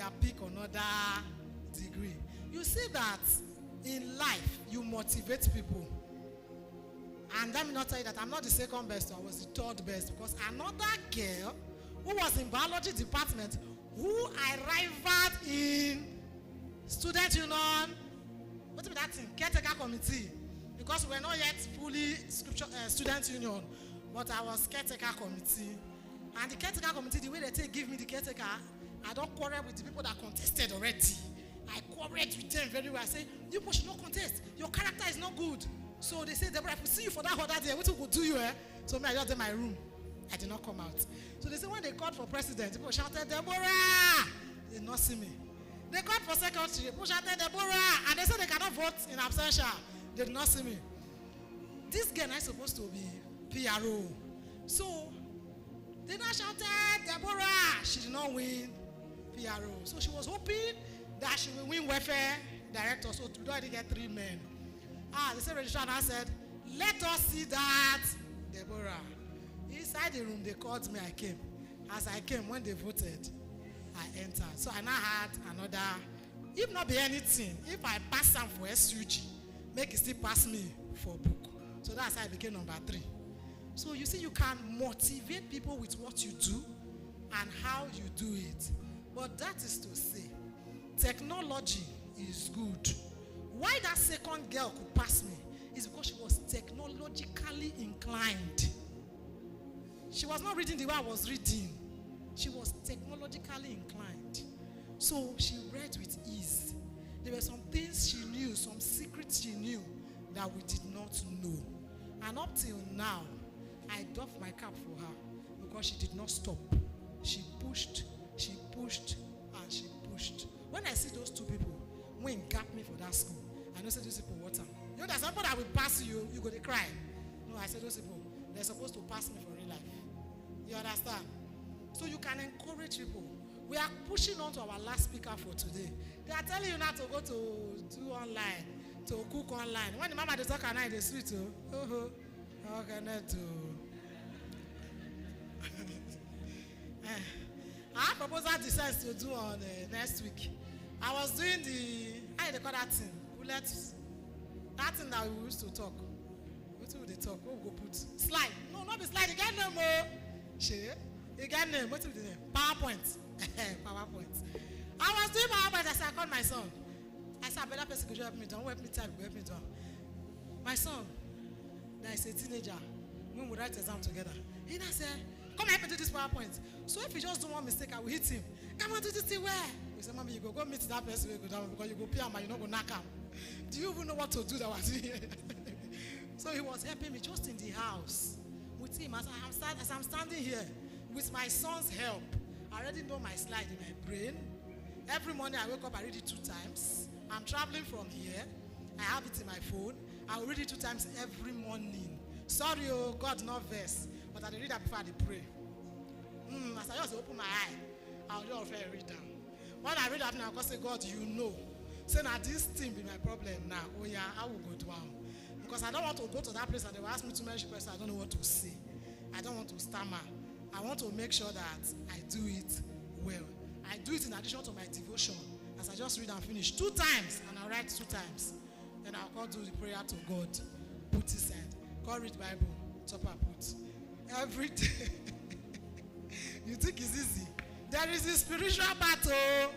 can pick another degree. You see that in life, you motivate people. And let me not tell you that I'm not the second best, I was the third best, because another girl who was in biology department, who I rivaled in student union, what's that thing? Caretaker committee. Because we were not yet fully student union, but I was caretaker committee. And the caretaker committee, the way they give me the caretaker, I don't quarrel with the people that contested already. I quarreled with them very well. I say, you people should not contest. Your character is not good. So they say, Deborah, if we see you for that other day, what will do you, eh? So me, I just in my room. I did not come out. So they say, when they called for president, people shouted, Deborah! They did not see me. They called for secretary, people shouted, Deborah! And they said they cannot vote in absentia. They did not see me. This girl is supposed to be PRO. So they now shouted, Deborah! She did not win PRO. So she was hoping that she will win welfare director. So we already get 3 men. The same registrar now said, let us see that Deborah. Inside the room, they called me, I came. As I came, when they voted, I entered. So I now had another, if not be anything, if I pass some for SUG, make it still pass me for book. So that's how I became number 3. So you see, you can motivate people with what you do and how you do it. But that is to say, technology is good. Why that second girl could pass me is because she was technologically inclined. She was not reading the way I was reading. She was technologically inclined. So she read with ease. There were some things she knew, some secrets she knew that we did not know. And up till now, I doff my cap for her because she did not stop. She pushed, and she pushed. When I see those 2 people, when gap me for that school, I know say those people water. You know, there's somebody that will pass you, you go to cry. No, I said those people, they're supposed to pass me for real life. You understand? So you can encourage people. We are pushing on to our last speaker for today. They are telling you not to go to do online, to cook online. When the mama they talk at night, they sweet too. How can I do? I have proposal decides to do on next week. I was doing how do they call that thing? That thing that we used to talk. What will they talk? What will go put? Slide. No, not the slide. You get no more. Share. You get name. What will the name? PowerPoint. PowerPoint. I was doing PowerPoint. I said, I called my son. I said, better person could you help me down? Help me type. Help me down. My son, that is a teenager. When we write exam together, he now said, come help me do this PowerPoint. So if he just do one mistake, I will hit him. Come on, do this thing where? We say, Mommy, you go meet that person, you go down because you go pay him and you not go knock him. Do you even know what to do that was here? So he was helping me just in the house with him as I'm standing here with my son's help. I already know my slide in my brain. Every morning I wake up, I read it 2 times. I'm traveling from here. I have it in my phone. I will read it 2 times every morning. Sorry, oh, God, not verse. But I read that before I pray. As I just open my eye, I'll just read down. When I read that now, I say, God, you know. Say, now this thing be my problem now. Oh yeah, I will go down. Because I don't want to go to that place and they will ask me too many questions. I don't know what to say. I don't want to stammer. I want to make sure that I do it well. I do it in addition to my devotion. As I just read and finish 2 times, and I write 2 times. Then I'll go do the prayer to God. Put his hand. God read Bible. Top up put. Every day. You think it's easy? There is a spiritual battle.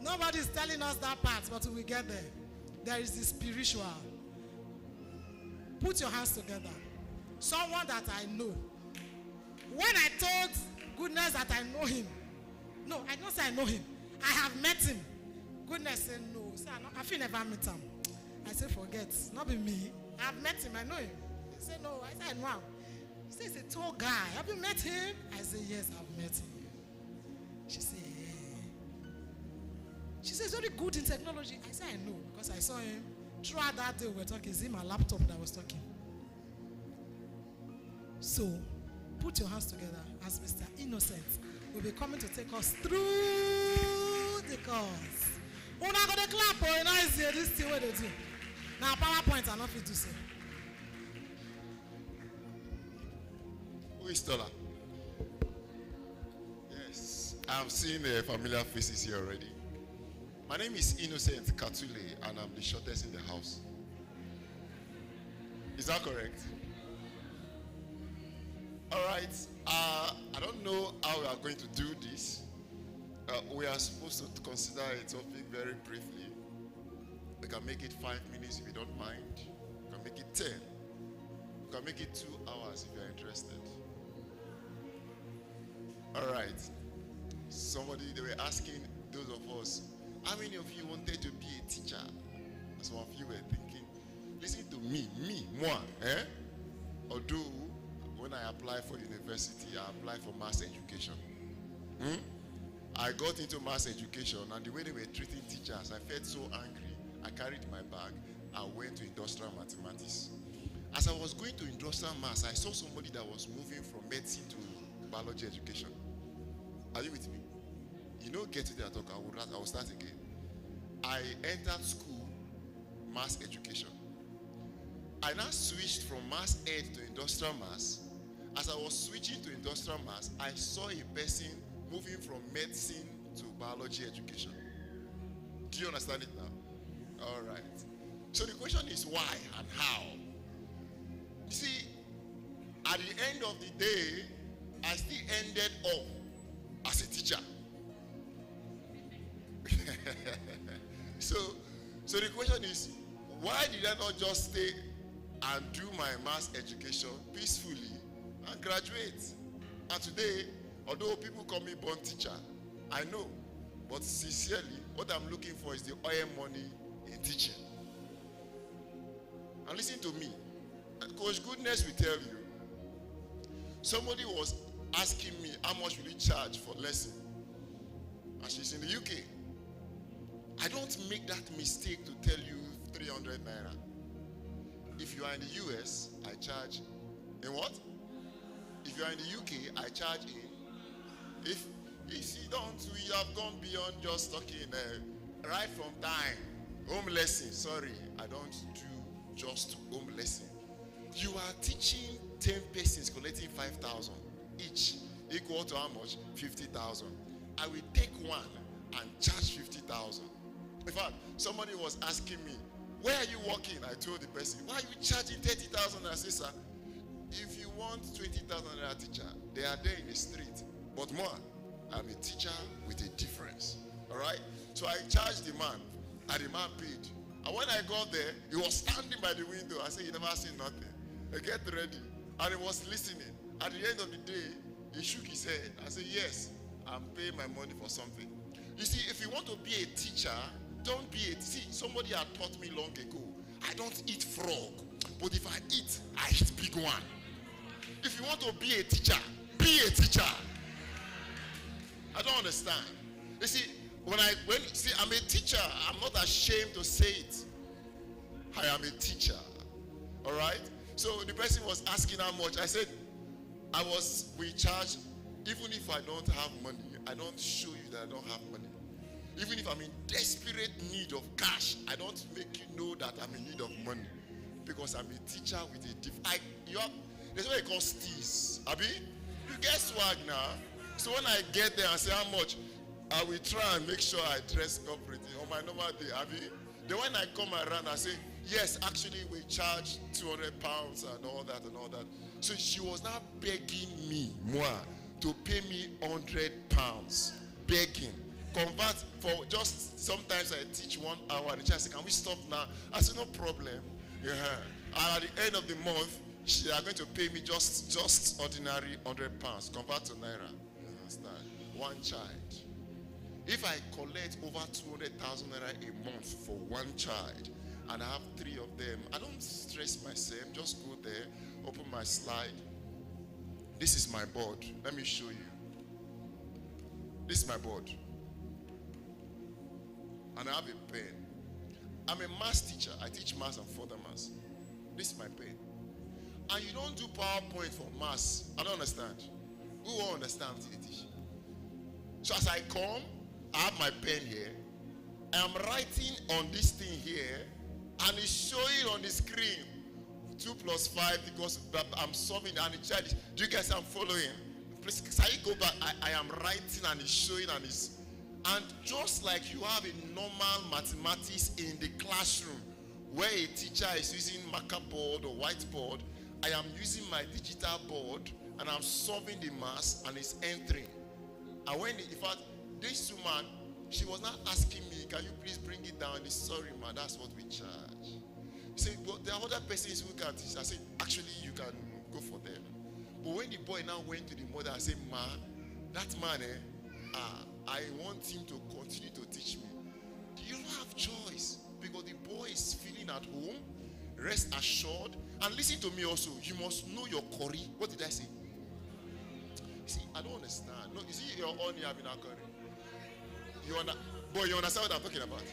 Nobody is telling us that part, but we will get there. There is the spiritual. Put your hands together. Someone that I know. When I told goodness that I know him, no, I don't say I know him. I have met him. Goodness said no. Say, I feel never met him. I said, forget. Not be me. I have met him. I know him. He said, no. I said, no. He said, he's a tall guy. Have you met him? I said, yes, I've met him. She said, yeah. She said, he's very good in technology. I said, I know, because I saw him. Throughout that day we were talking. It's him, my laptop that was talking. So, put your hands together as Mr. Innocent will be coming to take us through the course. We're not going to clap, but you know, it's this thing what they do. Now, PowerPoint are not fit to say. Who is taller? Yes, I'm seeing familiar faces here already. My name is Innocent Katule, and I'm the shortest in the house. Is that correct? All right. I don't know how we are going to do this. We are supposed to consider a topic very briefly. We can make it 5 minutes if you don't mind. We can make it 10. We can make it 2 hours if you're interested. All right. They were asking those of us, how many of you wanted to be a teacher? Some of you were thinking, listen to me, moi, Although, when I applied for university, I applied for mass education. I got into mass education, and the way they were treating teachers, I felt so angry. I carried my bag and went to industrial mathematics. As I was going to industrial maths, I saw somebody that was moving from medicine to biology education. Are you with me? You know, get to that talk, I will start again. I entered school, mass education. I now switched from mass ed to industrial maths. As I was switching to industrial maths, I saw a person moving from medicine to biology education. Do you understand it now? All right. So the question is why and how? You see, at the end of the day, I still ended up as a teacher. So the question is, why did I not just stay and do my mass education peacefully and graduate? And today, although people call me born teacher, I know, but sincerely, what I'm looking for is the oil money in teaching. And listen to me, Coach Goodness will tell you, somebody was asking me how much will you charge for lesson, and she's in the UK. I don't make that mistake to tell you 300 naira. If you are in the US, I charge in what? If you are in the UK, I charge in. If you don't, we have gone beyond just talking right from time. Home lesson, sorry, I don't do just home lesson. You are teaching 10 persons collecting 5,000 each, equal to how much? 50,000. I will take one and charge 50,000. In fact, somebody was asking me, where are you working? I told the person, why are you charging 30,000? I said, sir, if you want 20,000 naira teacher, they are there in the street. But more, I'm a teacher with a difference. All right? So I charged the man, and the man paid. And when I got there, he was standing by the window. I said, you never seen nothing. Get ready. And he was listening. At the end of the day, he shook his head. I said, yes, I'm paying my money for something. You see, if you want to be a teacher, don't be a... See, somebody had taught me long ago, I don't eat frog, but if I eat, I eat big one. If you want to be a teacher, be a teacher. I don't understand. You see, I'm a teacher, I'm not ashamed to say it. I am a teacher. All right? So the person was asking how much. I said, we charge, even if I don't have money, I don't show you that I don't have money. Even if I'm in desperate need of cash, I don't make you know that I'm in need of money. Because I'm a teacher with a there's what they call steez. Abi, you get swag now. So when I get there and say how much, I will try and make sure I dress corporately on my normal day. Abi, then when I come around, I say, yes, actually we charge 200 pounds and all that and all that. So she was now begging me, moi, to pay me 100 pounds. Begging. Convert for just, sometimes I teach 1 hour. The child said, can we stop now? I said, no problem. Yeah. And at the end of the month, they are going to pay me just ordinary 100 pounds. Convert to naira. You understand? One child. If I collect over 200,000 naira a month for one child, and I have 3 of them, I don't stress myself. Just go there, open my slide. This is my board. Let me show you. This is my board. And I have a pen. I'm a maths teacher. I teach maths and further maths. This is my pen. And you don't do PowerPoint for maths. I don't understand. Who won't understand it? So as I come, I have my pen here. I'm writing on this thing here, and it's showing on the screen 2 plus 5 because I'm solving, and the child do you guys I'm following? Please, can you go back? I am writing and it's showing and it's And just like you have a normal mathematics in the classroom where a teacher is using marker board or whiteboard, I am using my digital board and I'm solving the maths and it's entering. And when, in fact, this woman, she was not asking me, can you please bring it down? It's sorry, ma, that's what we charge. He said, but there are other persons who can teach. I said, actually, you can go for them. But when the boy now went to the mother and said, ma, that man, I want him to continue to teach me. You don't have choice because the boy is feeling at home, rest assured. And listen to me also, you must know your curry. What did I say? See, I don't understand. No, you see your own you having a curry. Boy, you understand what I'm talking about?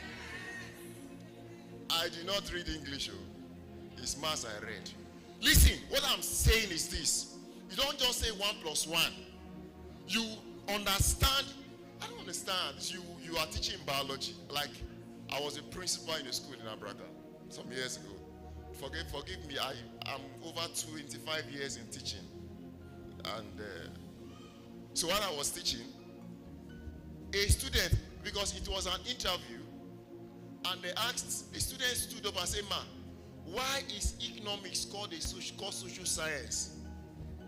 I do not read English. It's maths I read. Listen, what I'm saying is this. You don't just say 1 + 1. You understand. I don't understand. You are teaching biology. Like, I was a principal in a school in Abraka some years ago. Forgive me, I'm over 25 years in teaching. And so while I was teaching, a student, because it was an interview, and they asked, the student stood up and said, ma, why is economics called social science?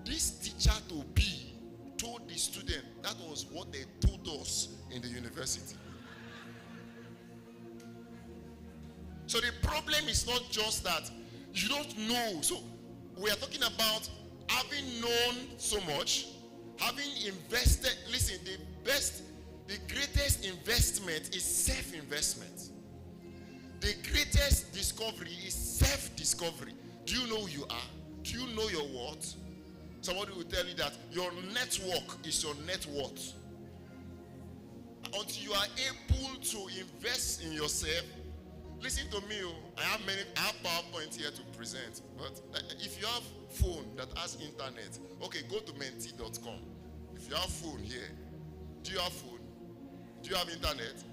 This teacher to be told the student that was what they told us in the university. So the problem is not just that you don't know. So we are talking about having known so much, having invested. Listen, the greatest investment is self-investment. The greatest discovery is self-discovery. Do you know who you are? Do you know your worth? Somebody will tell you that your network is your net worth. Until you are able to invest in yourself. Listen to me, I have PowerPoint here to present, but if you have phone that has internet, okay, go to menti.com. If you have phone here, do you have phone? Do you have internet?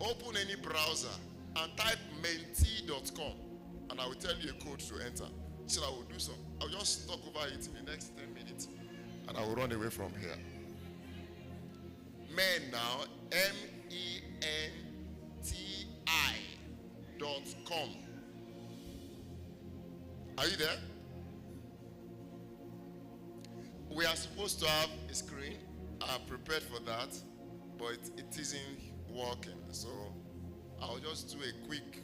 Open any browser and type menti.com, and I will tell you a code to enter. So I will do so. I will just talk over it in the next 10 minutes, and I will run away from here. Men now, MENTI.com. Are you there? We are supposed to have a screen. I'm prepared for that, but it isn't working. So I'll just do a quick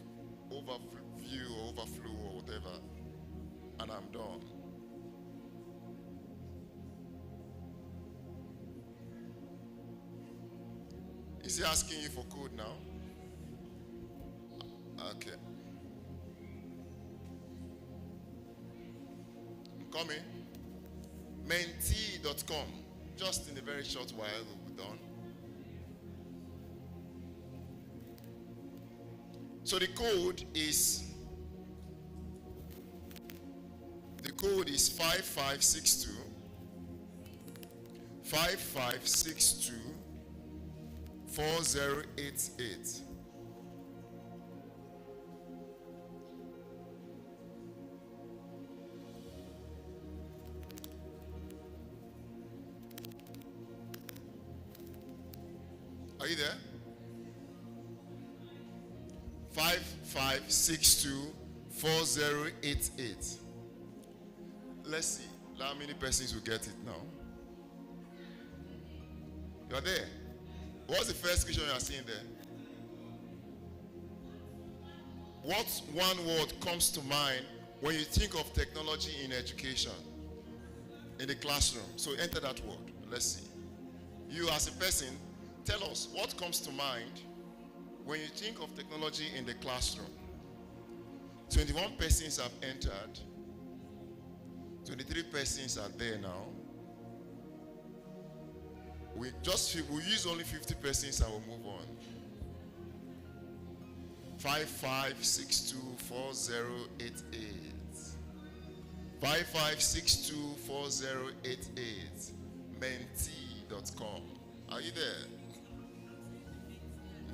overview or overflow or whatever, and I'm done. Is he asking you for code now? Okay. I'm coming. Menti.com. Just in a very short while, we'll be done. So the code is 5562 4088. Are you there? 5562 4088. Let's see how many persons will get it now. You're there. What's the first question you are seeing there? What one word comes to mind when you think of technology in education, in the classroom? So enter that word. Let's see. You as a person, tell us what comes to mind when you think of technology in the classroom. 21 persons have entered. 23 persons are there now. We use only 50 persons and we'll move on. 5562 4088. 5562 4088. Menti.com. Are you there?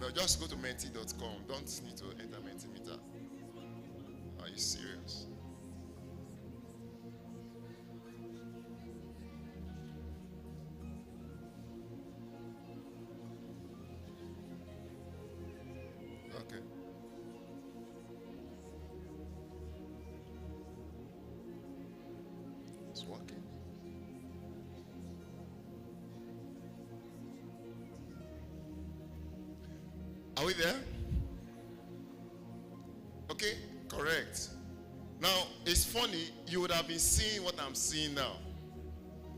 No, just go to menti.com. Don't need to enter Mentimeter. Are you serious? It's working. Are we there? Okay, correct. Now, it's funny, you would have been seeing what I'm seeing now.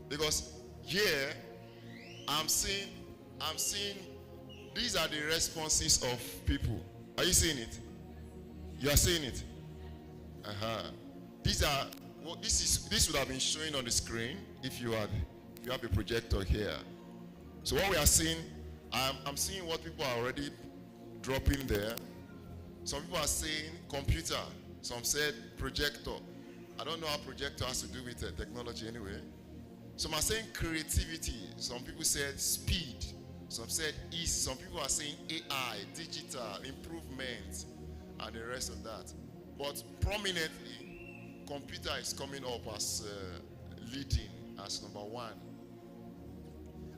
Because here, I'm seeing, these are the responses of people. Are you seeing it? You are seeing it? These are, well, this would have been showing on the screen if you have a projector here. So what we are seeing, I'm seeing what people are already dropping there. Some people are saying computer. Some said projector. I don't know how projector has to do with technology anyway. Some are saying creativity. Some people said speed. Some said ease. Some people are saying AI, digital, improvement, and the rest of that. But prominently, computer is coming up as leading, as number one.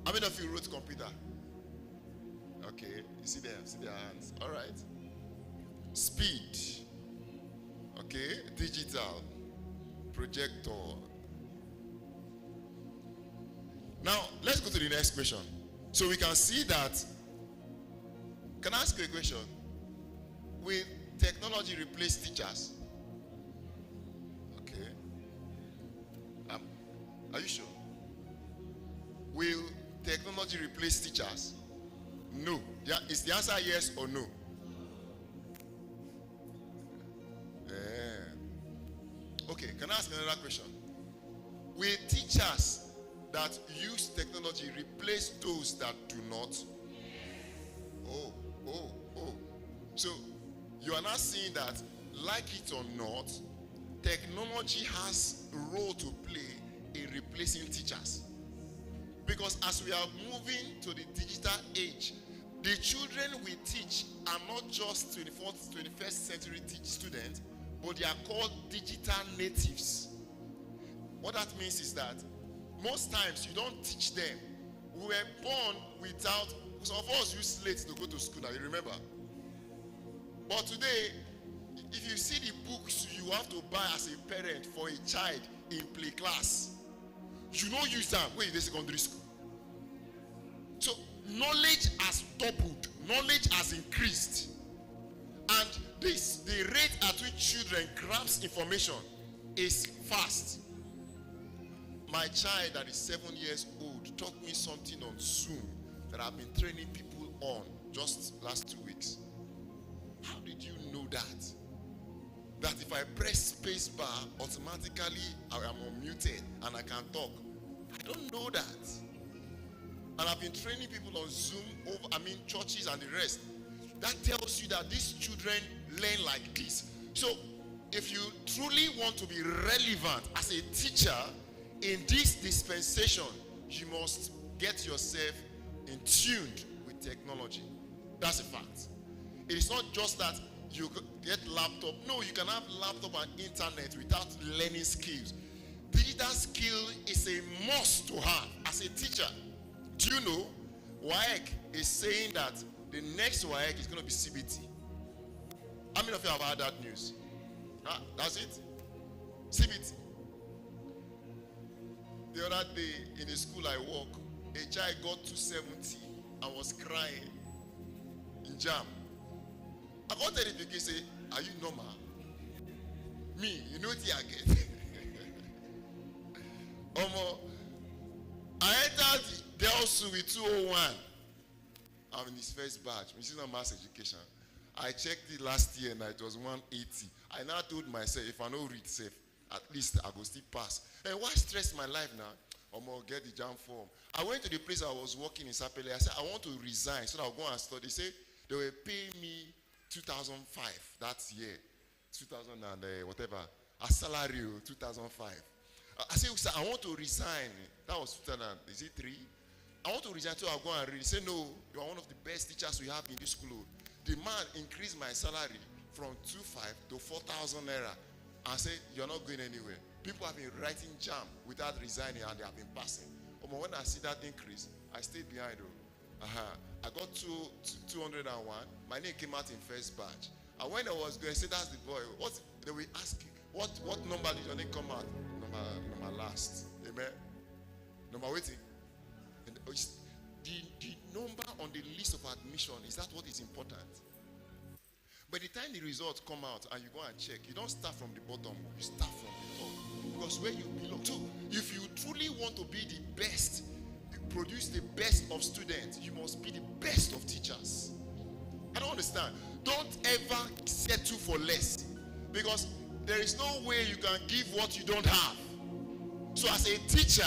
How many of you wrote computer? Okay, you see them, see their hands. All right. Speed. Okay, digital, projector. Now, let's go to the next question. So we can see that, can I ask you a question? Will technology replace teachers? Okay. Are you sure? Will technology replace teachers? No. Is the answer yes or no? Okay, can I ask another question? Will teachers that use technology replace those that do not? Oh. So, you are not seeing that, like it or not, technology has a role to play in replacing teachers. Because as we are moving to the digital age, the children we teach are not just 21st century students, but they are called digital natives. What that means is that most times you don't teach them. We were born without, some of us use slates to go to school now, you remember? But today, if you see the books you have to buy as a parent for a child in play class, you don't use them when you're in secondary school. So knowledge has doubled, knowledge has increased, and the rate at which children grasp information is fast. My child that is 7 years old taught me something on Zoom that I've been training people on just last 2 weeks. How did you know that? That if I press space bar, automatically I am unmuted and I can talk. I don't know that. And I've been training people on Zoom, churches and the rest. That tells you that these children learn like this. So, if you truly want to be relevant as a teacher in this dispensation, you must get yourself in tuned with technology. That's a fact. It is not just that you get laptop. No, you can have laptop and internet without learning skills. Digital skill is a must to have as a teacher. Do you know, WAEC is saying that the next WAEC is going to be CBT. How many of you have heard that news? That's it? CBT. The other day in the school I work, a child got 270 and was crying in jam. I got tell it again, say, are you normal? Me, you know what I get? I entered Delsu with 201. I'm in his first batch, which is not mass education. I checked it last year and it was 180. I now told myself, if I don't read safe, at least I will still pass. And why stress my life now? Get the jam form. I went to the place I was working in Sapele. I said, I want to resign so that I'll go and study. They said they will pay me 2005 that year. 2000 and whatever. A salary, 2005. I said, sir, I want to resign. That was 2000. Is it 3? I want to resign so I'll go and read. He said, no, you are one of the best teachers we have in this school. The man increased my salary from 2,500 to 4,000 naira. I said, you're not going anywhere. People have been writing jam without resigning and they have been passing. When I see that increase, I stayed behind. I got 201. My name came out in first batch. And when I was going, I said, that's the boy. They will ask you, what number did your name come out? Number number last. Amen. Number waiting. And the number on the list of admission, is that what is important? By the time the results come out and you go and check, you don't start from the bottom, you start from the top. Because where you belong to, if you truly want to be the best, produce the best of students, you must be the best of teachers. I don't understand. Don't ever settle for less. Because there is no way you can give what you don't have. So as a teacher,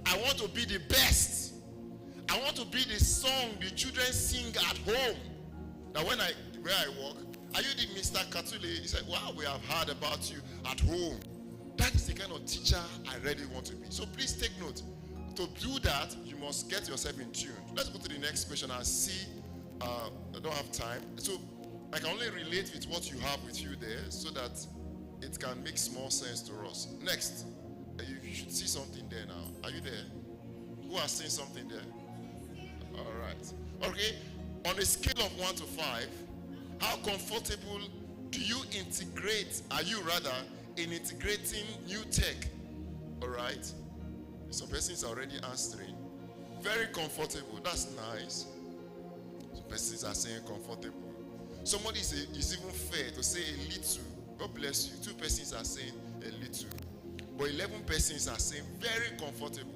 I want to be the best. I want to be the song the children sing at home. Now where I work, are you the Mr. Katule? He said, wow, we have heard about you at home. That is the kind of teacher I really want to be. So please take note. To do that, you must get yourself in tune. Let's go to the next question and see. I don't have time. So I can only relate with what you have with you there so that it can make small sense to us. Next, you should see something there now. Are you there? Who has seen something there? All right. Okay. On a scale of 1 to 5, how comfortable do you integrate, are you rather, in integrating new tech? All right. Some persons are already answering. Very comfortable. That's nice. Some persons are saying comfortable. Somebody is even fair to say a little. God bless you. 2 persons are saying a little. But 11 persons are saying very comfortable.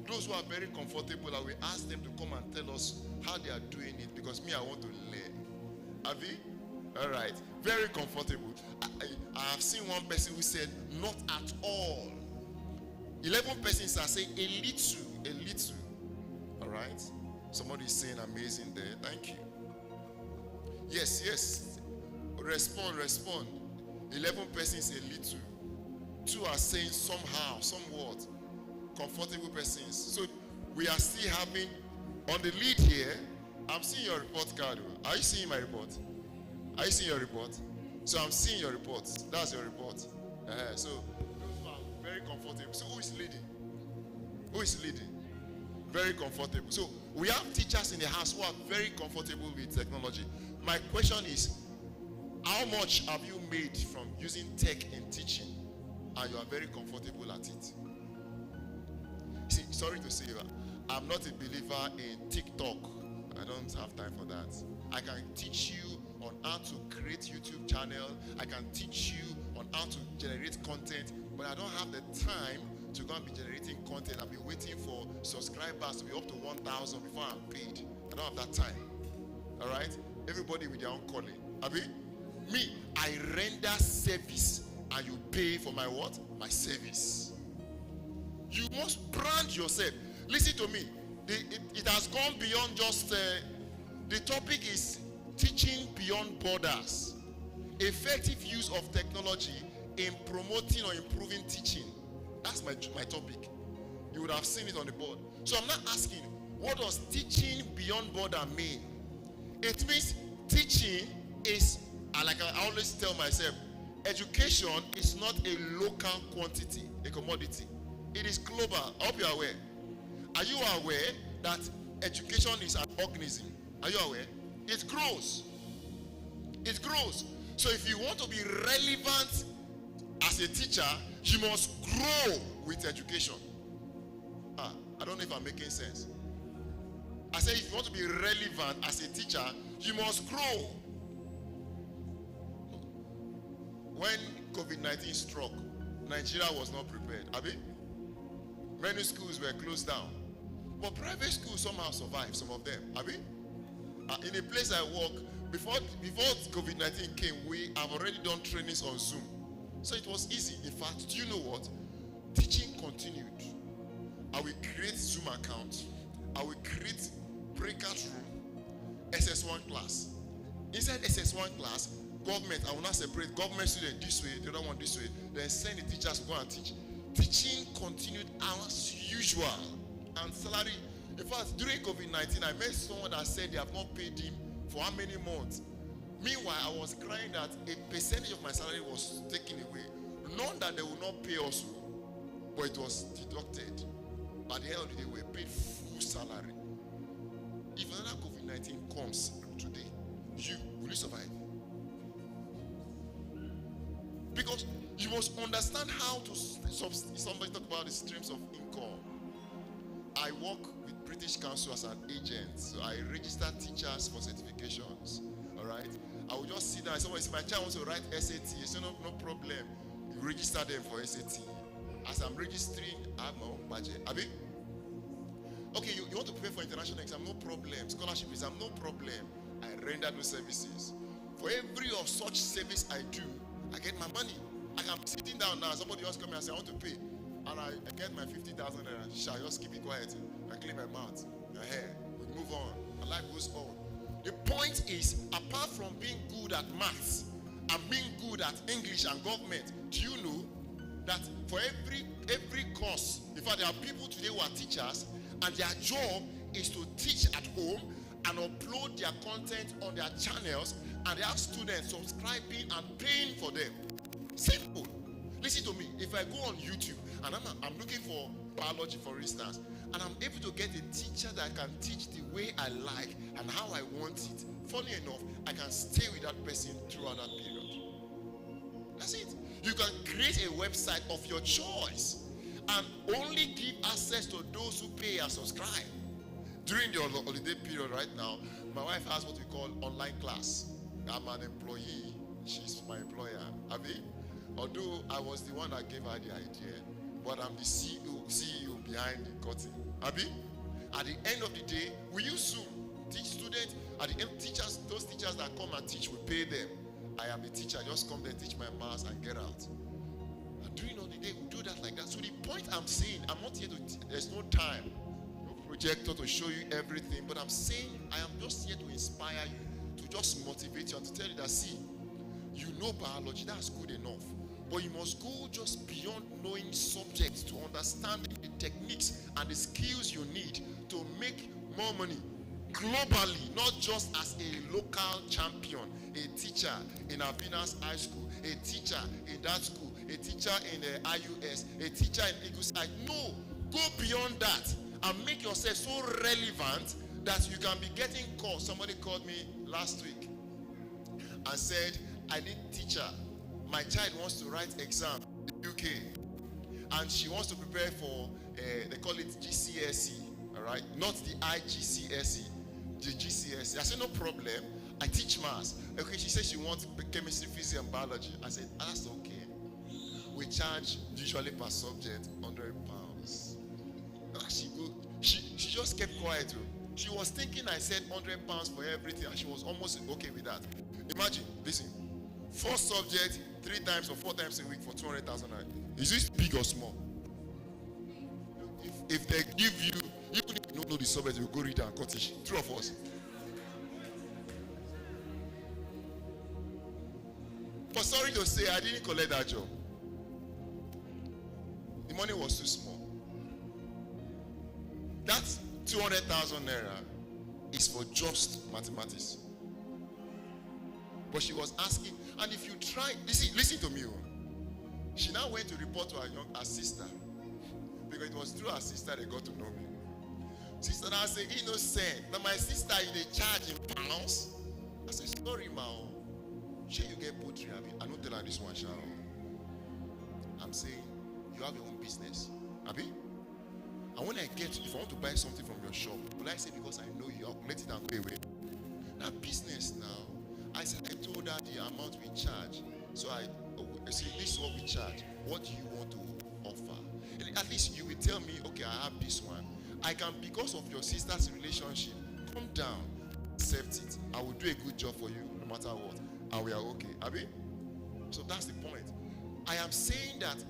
Those who are very comfortable, I will ask them to come and tell us how they are doing it, because me, I want to learn. Have you? All right. Very comfortable. I have seen one person who said, not at all. 11 persons are saying a little. All right. Somebody is saying amazing there. Thank you. Yes. Respond. 11 persons a little. 2 are saying somehow, somewhat. Comfortable persons. So we are still having, on the lead here, I'm seeing your report card. Are you seeing my report? Are you seeing your report? So I'm seeing your report. That's your report. So those who are very comfortable. So who is leading? Who is leading? Very comfortable. So we have teachers in the house who are very comfortable with technology. My question is, how much have you made from using tech in teaching, and you are very comfortable at it? See, sorry to say that I'm not a believer in TikTok. I don't have time for that. I can teach you on how to create YouTube channel. I can teach you on how to generate content, but I don't have the time to go and be generating content. I've been waiting for subscribers to be up to 1,000 before I'm paid. I don't have that time. All right? Everybody with their own calling. Abi? Me, I render service, and you pay for my what? My service. You must brand yourself. Listen to me. It has gone beyond just, the topic is teaching beyond borders. Effective use of technology in promoting or improving teaching. That's my topic. You would have seen it on the board. So I'm not asking, what does teaching beyond border mean? It means teaching is, like I always tell myself, education is not a local quantity, a commodity. It is global. I hope you are aware. Are you aware that education is an organism? Are you aware? It grows. It grows. So if you want to be relevant as a teacher, you must grow with education. I don't know if I'm making sense. I say if you want to be relevant as a teacher, you must grow. When COVID-19 struck, Nigeria was not prepared. Abi? Many schools were closed down. But private schools somehow survived, some of them. Abi? In a place I work, before COVID-19 came, we have already done trainings on Zoom. So it was easy. In fact, do you know what? Teaching continued. I will create Zoom accounts. I will create breakout room, SS1 class. Inside SS1 class, government, I will not separate government student this way, the other one this way, then send the teachers to go and teach. Teaching continued as usual. And salary, in fact, during COVID-19, I met someone that said they have not paid him for how many months. Meanwhile, I was crying that a percentage of my salary was taken away. Not that they will not pay also, but it was deducted. By the end of the day, we were paid full salary. If another COVID-19 comes today, will you survive? Because You must understand how to. Somebody talk about the streams of income. I work with British Council as an agent, so I register teachers for certifications. All right. I will just sit down. Somebody say, my child wants to write SAT. You say, no problem. You register them for SAT. As I'm registering, I have my own budget. Abi? Okay, you want to prepare for international exam? No problem. Scholarship exam? No problem. I render those services. For every of such service I do, I get my money. I'm sitting down now. Somebody else come and say, I want to pay. And I get my 50,000 naira. Shall just keep it quiet. I clean my mouth, my hair. We move on. My life goes on. The point is, apart from being good at maths and being good at English and government, do you know that for every course, in fact, there are people today who are teachers, and their job is to teach at home and upload their content on their channels, and they have students subscribing and paying for them. Simple. Listen to me. If I go on YouTube and I'm looking for biology, for instance, and I'm able to get a teacher that can teach the way I like and how I want it, funny enough, I can stay with that person throughout that period. That's it. You can create a website of your choice and only give access to those who pay and subscribe. During the holiday period right now, my wife has what we call online class. I'm an employee. She's my employer. Abi? Although I was the one that gave her the idea, but I'm the CEO behind the curtain. Abi? At the end of the day, we use Zoom. Teach students. At the end, teachers, those teachers that come and teach, we pay them. I am a teacher. I just come there, teach my maths, and get out. And during all the day, we do that like that. So the point I'm saying, I'm not here to. There's no time, no projector to show you everything. But I'm saying, I am just here to inspire you, to just motivate you, and to tell you that, see, you know biology, that's good enough. But you must go just beyond knowing subjects to understanding the techniques and the skills you need to make more money globally, not just as a local champion, a teacher in Avinas High School, a teacher in that school, a teacher in the IUS, a teacher in Eagleside. No, go beyond that and make yourself so relevant that you can be getting calls. Somebody called me last week and said, I need teacher. My child wants to write exam in the UK, and she wants to prepare for, they call it GCSE, all right? Not the IGCSE, the GCSE. I said, no problem. I teach maths. Okay, she said she wants chemistry, physics, and biology. I said, that's okay. We charge usually per subject £100. She just kept quiet. She was thinking I said £100 for everything, and she was almost okay with that. Imagine, listen, 4 subjects, 3 times or 4 times a week for 200,000. Is this big or small? If they give you, even if you don't know the subject, you go read and cut it. 3 of us. But sorry to say, I didn't collect that job. The money was too small. That 200,000 naira is for just mathematics. But she was asking, and if you try, listen to me. She now went to report to her sister, because it was through her sister they got to know me. Sister now said, innocent. Now my sister, they charge in pounds. I said, sorry, ma. Sure you get poultry. I don't tell her this one, shall. I'm saying, you have your own business. Abi? And when I get, if I want to buy something from your shop, will I say because I know you, I'll let it and go away? Now business now. I said, I told her the amount we charge. So I said, this is what we charge. What do you want to offer? And at least you will tell me, okay, I have this one. I can, because of your sister's relationship, come down, accept it. I will do a good job for you, no matter what. And we are okay. Abi? So that's the point. I am saying that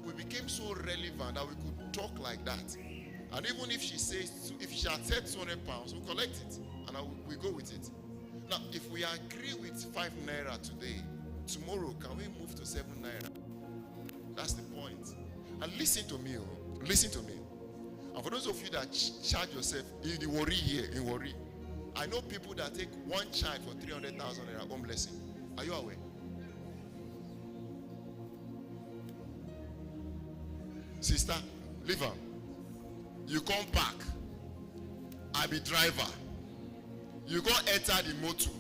we became so relevant that we could talk like that. And even if she says, if she had said £200, we'll collect it. And we go with it. Now, if we agree with 5 naira today, tomorrow, can we move to 7 naira? That's the point. And listen to me. Listen to me. And for those of you that charge yourself, in worry here, in worry. I know people that take one child for 300,000 naira home blessing. Are you aware? Sister, leave her. You come back. I be driver. You go enter the motor.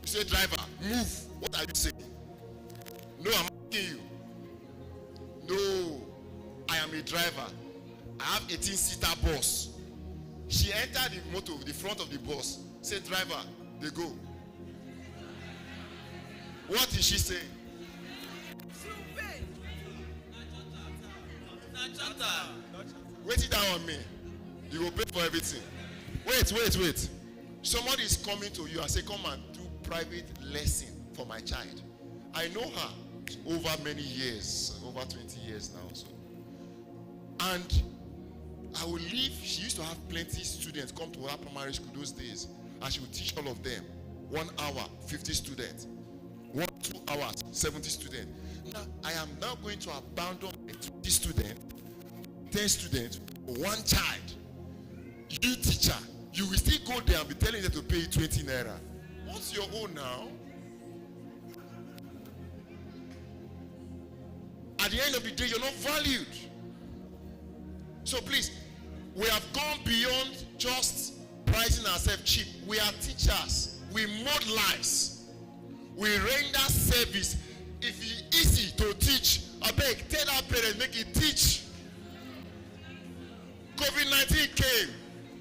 You say, driver, move. What are you saying? No, I'm asking you. driver. I have 18-seater bus. She entered the motor, the front of the bus. Said, driver, they go. What did she say? Wait it down on me. You will pay for everything. Wait. Somebody is coming to you and say, come and do private lesson for my child. I know her over many years, over 20 years now. So. And I will leave. She used to have plenty students come to her primary school those days, and she would teach all of them. 1 hour, 50 students. 2 hours, 70 students. Now, I am now going to abandon my 20 students, 10 students, one child. You teacher, you will still go there and be telling them to pay 20 naira. What's your own now? At the end of the day, you're not valued. So please, we have gone beyond just pricing ourselves cheap. We are teachers. We mold lives. We render service. If it's easy to teach, I beg, tell our parents, make it teach. COVID-19 came.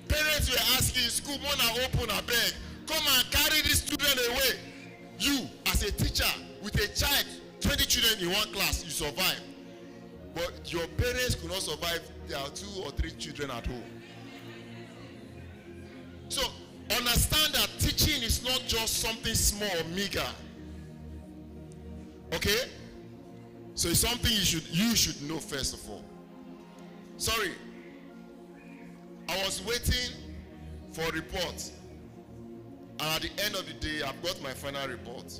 Parents were asking, school more now open, I beg. Come and carry this student away. You, as a teacher, with a child, 20 children in one class, you survive. But your parents could not survive. There are 2 or 3 children at home. So, understand that teaching is not just something small or meager. Okay? So it's something you should know first of all. Sorry. I was waiting for a report. And at the end of the day, I've got my final report.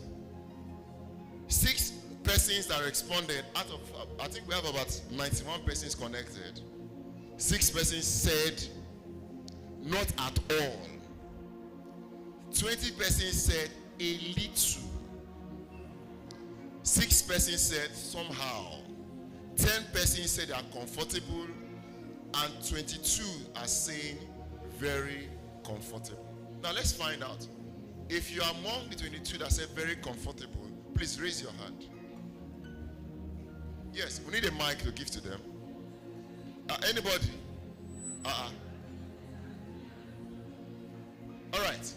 6 persons that responded out of, I think we have about 91 persons connected. 6 persons said, not at all. 20 persons said, a little. 6 persons said, somehow. 10 persons said they are comfortable. And 22 are saying, very comfortable. Now let's find out. If you are among the 22 that said very comfortable, please raise your hand. Yes, we need a mic to give to them. Anybody? All right.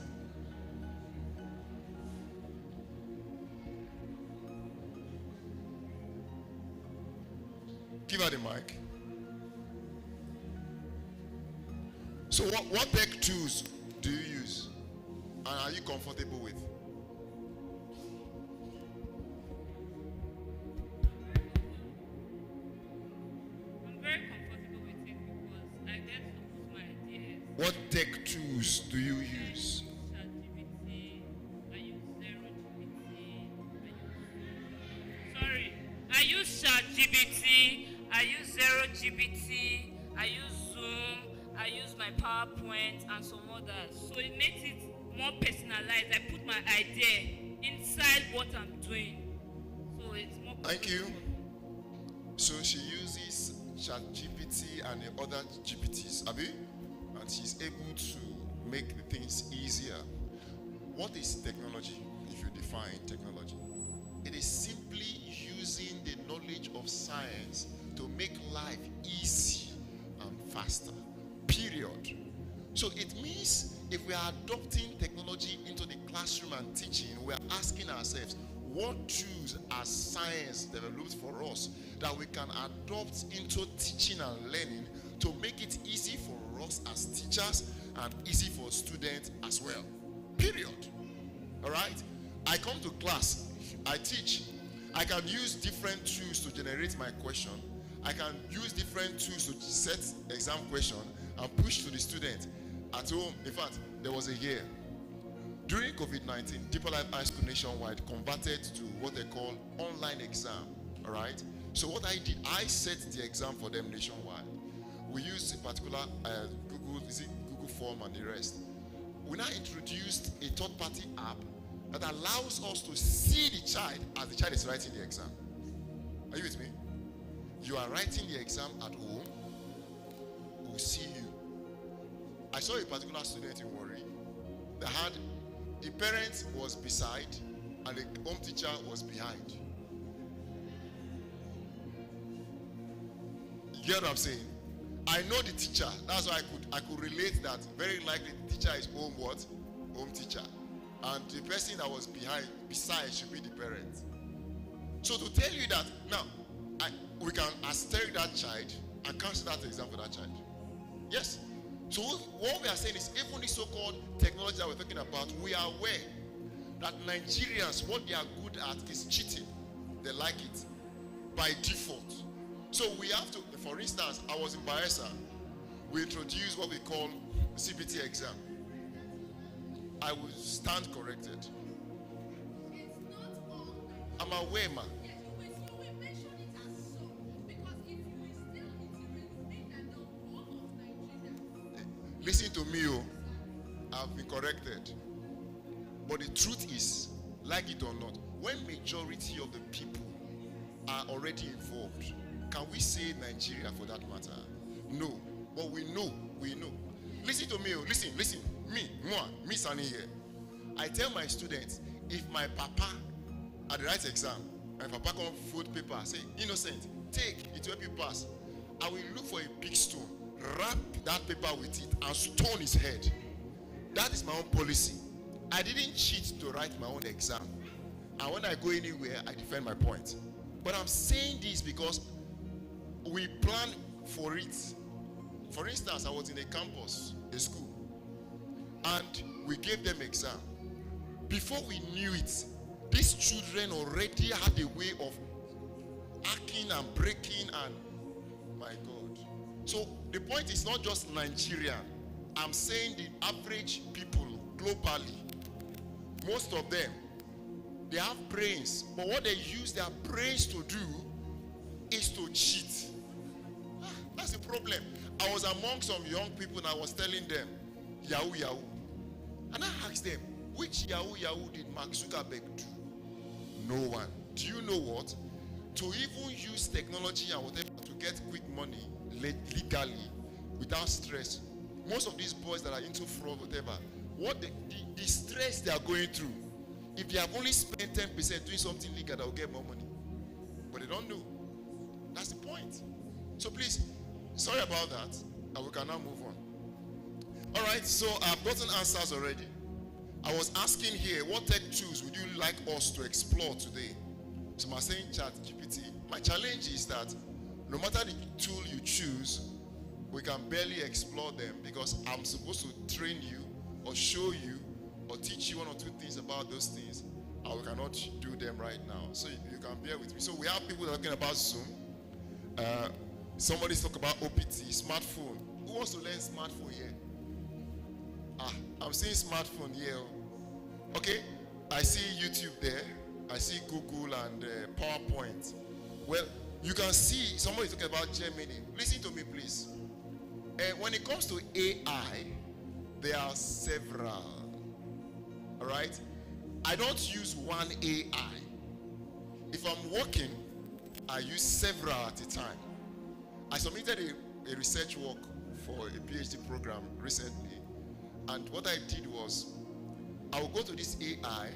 Give her the mic. So what tech tools do you use? And are you comfortable with? I'm very comfortable with it because I get to put my ideas. What tech tools do you use? I use ChatGPT, I use ZeroGPT, I use Zoom, I use my PowerPoint and some others. So it makes it more personalized. I put my idea inside what I'm doing. So it's more personalized. Thank you. So she uses ChatGPT and the other GPTs, Abi? And she's able to make the things easier. What is technology, if you define technology? It is simply using the knowledge of science to make life easy and faster. Period. So it means if we are adopting technology into the classroom and teaching, we are asking ourselves, what tools are science developed for us that we can adopt into teaching and learning to make it easy for us as teachers and easy for students as well. Period. All right? I come to class, I teach. I can use different tools to generate my question. I can use different tools to set exam question and push to the student at home. In fact, there was a year during COVID-19, Deeper Life High School nationwide converted to what they call online exam. All right. So what I did, I set the exam for them nationwide. We used a particular Google Form and the rest. We now introduced a third-party app that allows us to see the child as the child is writing the exam. Are you with me? You are writing the exam at home. We'll see you. I saw a particular student in Warri that had the parent was beside and the home teacher was behind. You get what I'm saying? I know the teacher. That's why I could relate that very likely the teacher is home what? Home teacher. And the person that was beside should be the parent. So to tell you that, now, we can asterisk that child and cancel that exam for that child. Yes. So what we are saying is, even the so-called technology that we're talking about, we are aware that Nigerians, what they are good at is cheating. They like it by default. So we have to, for instance, I was in Bayelsa. We introduced what we call CBT exam. I will stand corrected. I'm aware, ma. Listen to me, oh. I've been corrected. But the truth is, like it or not, when majority of the people are already involved, can we say Nigeria for that matter? No. But we know. Listen to me, oh. Listen. Me standing here. I tell my students, if my papa at the right exam, my papa come fold paper, say, innocent, take, it will help you pass. I will look for a big stone, wrap that paper with it, and stone his head. That is my own policy. I didn't cheat to write my own exam. And when I go anywhere, I defend my point. But I'm saying this because we plan for it. For instance, I was in a campus, a school, and we gave them exam. Before we knew it, these children already had a way of hacking and breaking, and my God. So the point is not just Nigeria. I'm saying the average people globally, most of them, they have brains, but what they use their brains to do is to cheat. That's the problem. I was among some young people and I was telling them, Yahoo. And I asked them, which Yahoo did Mark Zuckerberg do? No one. Do you know what? To even use technology and whatever to get quick money legally, without stress. Most of these boys that are into fraud, whatever, what the stress they are going through, if they have only spent 10% doing something legal, they'll get more money. But they don't know. That's the point. So please, sorry about that, and we can now move on. All right, so I've gotten answers already. I was asking here, what tech tools would you like us to explore today? So I'm saying ChatGPT. My challenge is that no matter the tool you choose, we can barely explore them because I'm supposed to train you or show you or teach you one or two things about those things, and we cannot do them right now. So you can bear with me. So we have people talking about Zoom. Somebody's talking about OPT, smartphone. Who wants to learn smartphone here? I'm seeing smartphone here. Okay, I see YouTube there. I see Google and PowerPoint. Well, you can see somebody talking about Gemini. Listen to me, please. When it comes to AI, there are several. All right? I don't use one AI. If I'm working, I use several at a time. I submitted a research work for a PhD program recently. And what I did was, I will go to this AI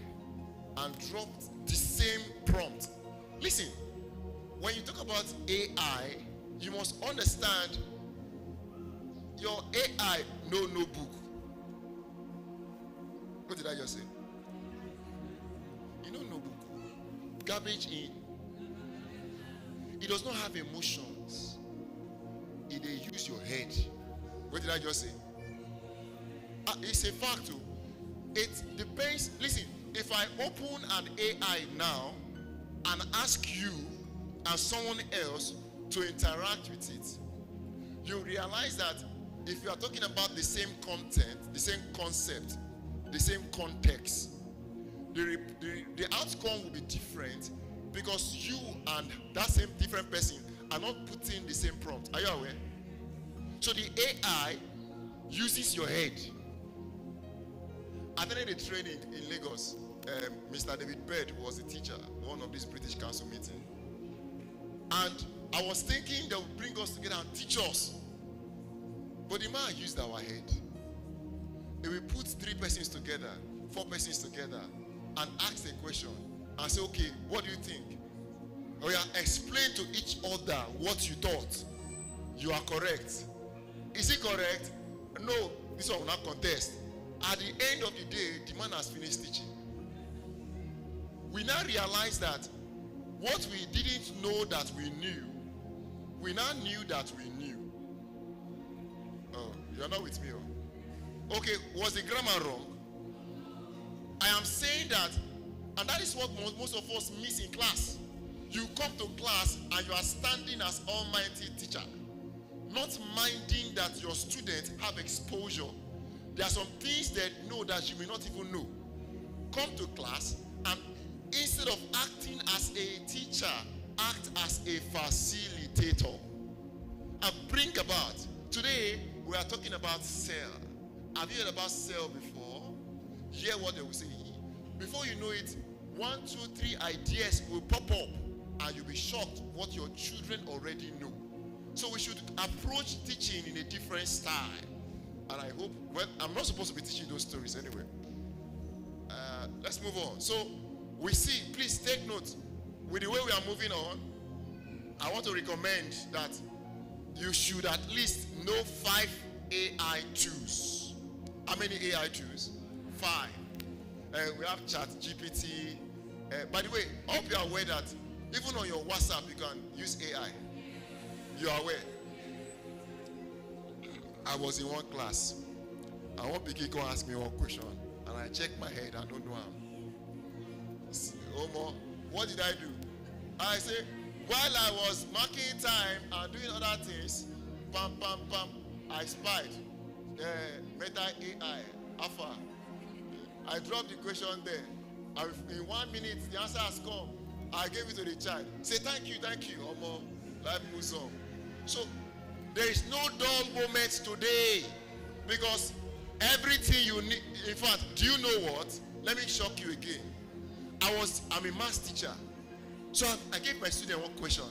and drop the same prompt. Listen, when you talk about AI, you must understand your AI no book. What did I just say? You know no book. Garbage in. It does not have emotions. It they use your head. What did I just say? It's a fact too. It depends. Listen, if I open an AI now and ask you and someone else to interact with it, you realize that if you are talking about the same content, the same concept, the same context, the outcome will be different because you and that same different person are not putting the same prompt. Are you aware? So the AI uses your head. I attended a training in Lagos. Mr. David Bird was the teacher, one of this British Council meeting. And I was thinking they would bring us together and teach us. But the man used our head. He will put 3 persons together, 4 persons together, and ask a question and say, okay, what do you think? Or explain to each other what you thought. You are correct. Is it correct? No, this one will not contest. At the end of the day, the man has finished teaching. We now realize that what we didn't know that we knew, we now knew that we knew. Oh, you're not with me. Oh. Okay, was the grammar wrong? I am saying that, and that is what most of us miss in class. You come to class and you are standing as almighty teacher, not minding that your students have exposure. There are some things they know that you may not even know. Come to class and instead of acting as a teacher, act as a facilitator and bring about. Today we are talking about cell. Have you heard about cell before? Hear what they will say. Before you know it, 1, 2, 3 ideas will pop up and you'll be shocked what your children already know. So we should approach teaching in a different style. And I hope, well, I'm not supposed to be teaching those stories anyway. Let's move on. So we see, please take note. With the way we are moving on, I want to recommend that you should at least know 5 AI tools. How many AI tools? 5. We have Chat GPT. By the way, I hope you are aware that even on your WhatsApp you can use AI. You are aware? I was in one class. And one Pikiko asked me one question. And I checked my head, I don't know him. Omo, what did I do? I say, while I was marking time and doing other things, pam, pam, pam, I spied Meta AI, Alpha. I dropped the question there. And in 1 minute, the answer has come. I gave it to the child. Say, thank you, Omo. Life moves on. So, there is no dull moment today. Because everything you need, in fact, do you know what? Let me shock you again. I'm a maths teacher. So I gave my student one question.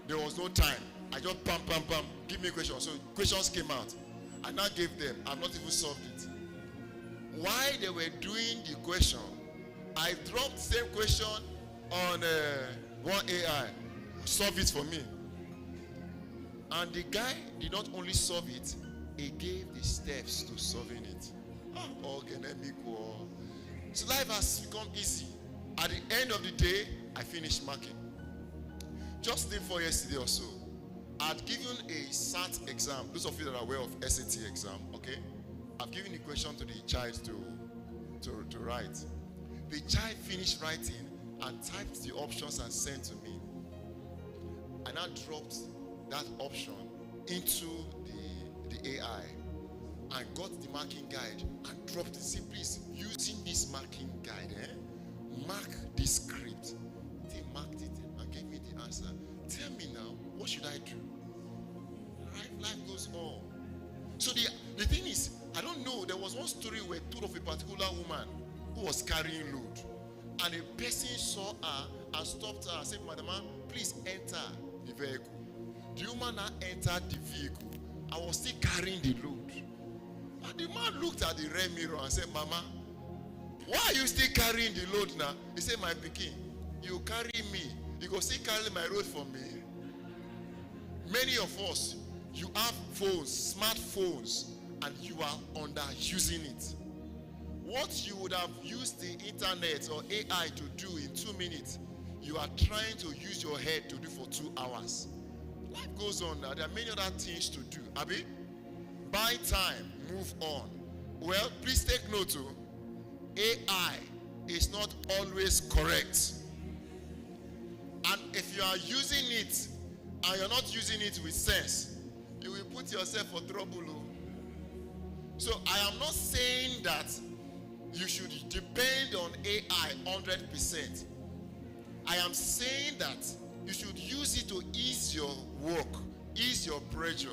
There was no time. I just pam, pam, pam, give me a question. So questions came out. I now gave them. I've not even solved it. While they were doing the question, I dropped the same question on one AI. Solve it for me. And the guy did not only solve it, he gave the steps to solving it. So life has become easy. At the end of the day, I finished marking. Just day before yesterday or so, I'd given a SAT exam. Those of you that are aware of SAT exam, okay? I've given the question to the child to write. The child finished writing and typed the options and sent to me. I now dropped that option into the AI and got the marking guide and dropped it. Say, please, using this marking guide, mark this script. They marked it and gave me the answer. Tell me now, what should I do? Life goes on. So the thing is, I don't know, there was one story where told of a particular woman who was carrying load. And a person saw her and stopped her and said, Madam, please enter the vehicle. The woman now entered the vehicle. I was still carrying the load. And the man looked at the rear mirror and said, Mama, why are you still carrying the load now? He said, my pikin, you carry me. You go still carry my load for me. Many of us, you have phones, smartphones, and you are underusing it. What you would have used the internet or AI to do in 2 minutes, you are trying to use your head to do for 2 hours. Life goes on now. There are many other things to do. Abi, buy time, move on. Well, please take note too. AI is not always correct. And if you are using it and you're not using it with sense, you will put yourself for trouble. So I am not saying that you should depend on AI 100%. I am saying that you should use it to ease your work, ease your pressure.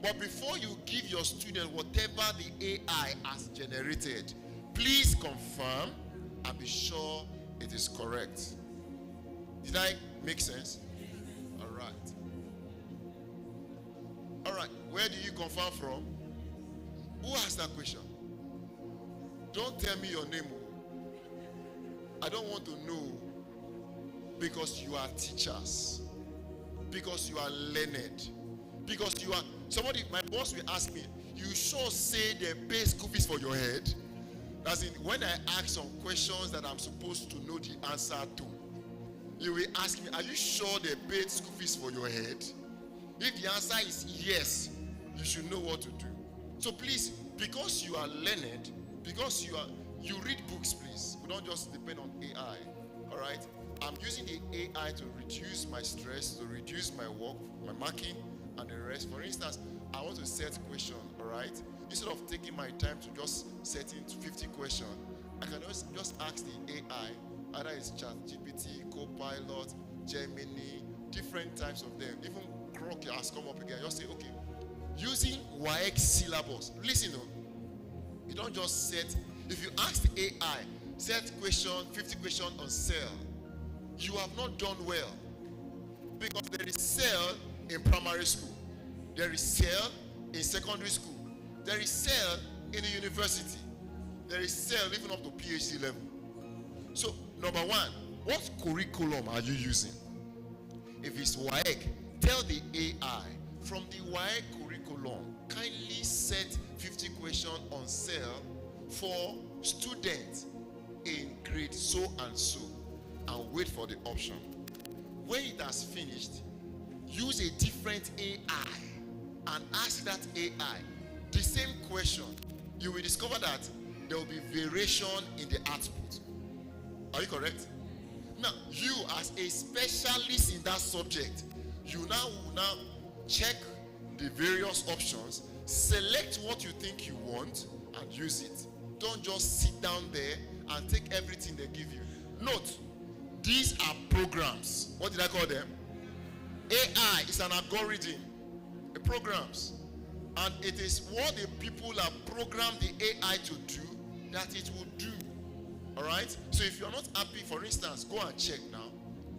But before you give your student whatever the AI has generated, please confirm and be sure it is correct. Did I make sense? All right. All right. Where do you confirm from? Who asked that question? Don't tell me your name. I don't want to know, because you are teachers, because you are learned, Because you are somebody, my boss will ask me, you sure say they pay school fees for your head? As in, when I ask some questions that I'm supposed to know the answer to, you will ask me, are you sure they paid school fees for your head? If the answer is yes, you should know what to do. So please, because you are learned, because you read books, please. We don't just depend on AI. All right? I'm using the AI to reduce my stress, to reduce my work, my marking, and the rest. For instance, I want to set question, all right? Instead of taking my time to just setting 50 questions, I can just ask the AI, either it's ChatGPT, Copilot, Gemini, different types of them. Even Grok has come up again. Just say, okay, using WAEC syllabus. Listen, you don't just set, if you ask the AI, set question, 50 questions on cell, you have not done well. Because there is cell in primary school. There is cell in secondary school. There is cell in the university. There is cell even up to PhD level. So, number one, what curriculum are you using? If it's WAEC, tell the AI, from the WAEC curriculum, kindly set 50 questions on cell for students in grade so and so, and wait for the option. When it has finished, use a different AI and ask that AI the same question. You will discover that there will be variation in the output. Are you correct? Now, you as a specialist in that subject, you will now check the various options, select what you think you want, and use it. Don't just sit down there and take everything they give you. Note, these are programs. What did I call them? AI is an algorithm. The programs. And it is what the people have programmed the AI to do that it will do. Alright? So if you're not happy, for instance, go and check now.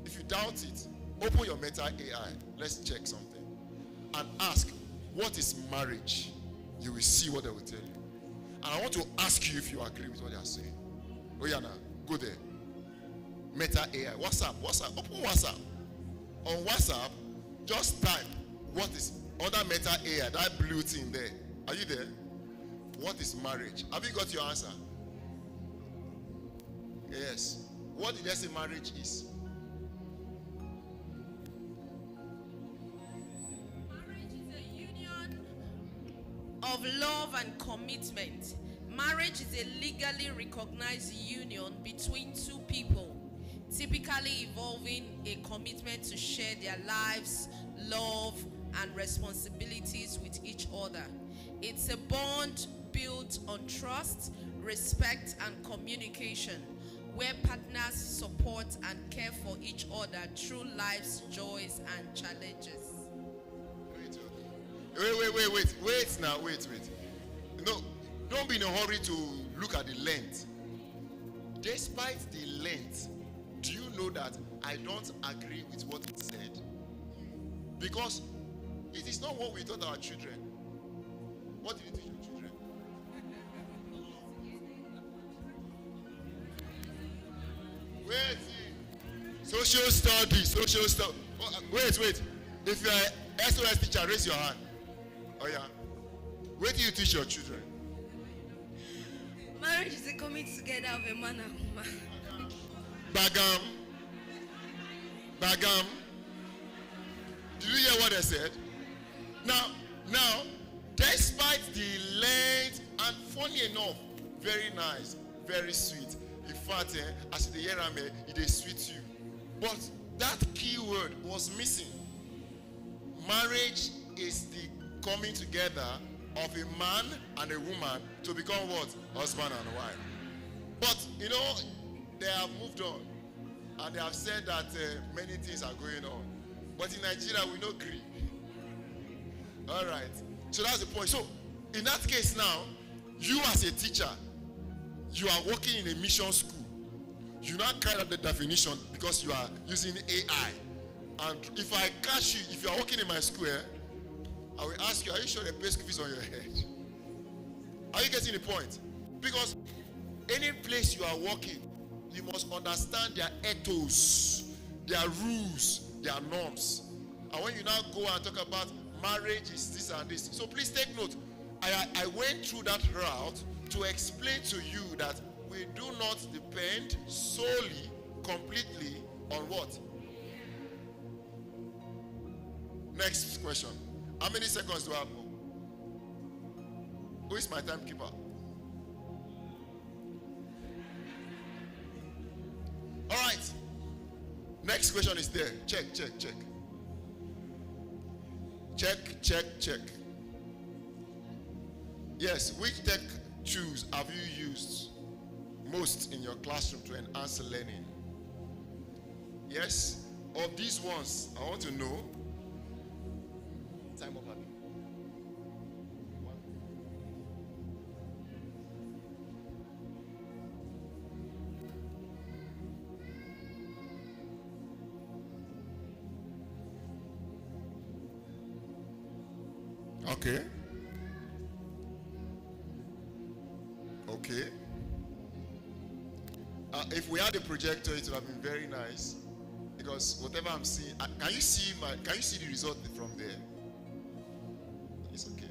If you doubt it, open your Meta AI. Let's check something. And ask, what is marriage? You will see what they will tell you. And I want to ask you if you agree with what they are saying. Oh yeah, now, go there. Meta AI. WhatsApp. Open WhatsApp. On WhatsApp, just type what is under Meta AI, that blue thing there. Are you there? What is marriage? Have you got your answer? Yes. What did they say marriage is? Marriage is a union of love and commitment. Marriage is a legally recognized union between two people, typically involving a commitment to share their lives, love, and responsibilities with each other. It's a bond built on trust, respect, and communication, where partners support and care for each other through life's joys and challenges. Wait now. No, don't be in a hurry to look at the length. Despite the length, do you know that I don't agree with what it said? Because it is not what we taught our children. What did you teach your children? Wait. Social studies. Wait. If you are an SOS teacher, raise your hand. Oh yeah. Where do you teach your children? Marriage is a coming together of a man and woman. Bagam. Did you hear what I said? Now, despite the length, and funny enough, very nice, very sweet. In fact, as the hear me, it is sweet to you. But that key word was missing. Marriage is the coming together of a man and a woman to become what? Husband and wife. But, they have moved on. And they have said that many things are going on. But in Nigeria, we don't agree. All right. So that's the point. So, in that case now, you as a teacher, you are working in a mission school. You now carry out the definition because you are using AI. And if I catch you, if you are working in my school, I will ask you, are you sure they pay school fees on your head? Are you getting the point? Because any place you are working, you must understand their ethos, their rules, their norms. And when you now go and talk about marriage is this and this. So please take note. I went through that route to explain to you that we do not depend solely, completely on what? Next question. How many seconds do I have? Who is my timekeeper? All right. Next question is there. Check. Check. Yes, which tech tools have you used most in your classroom to enhance learning? Yes, of these ones, I want to know. Time up, Abby. Okay. If we had a projector, it would have been very nice, because whatever I'm seeing, can you see the result from there? It's okay.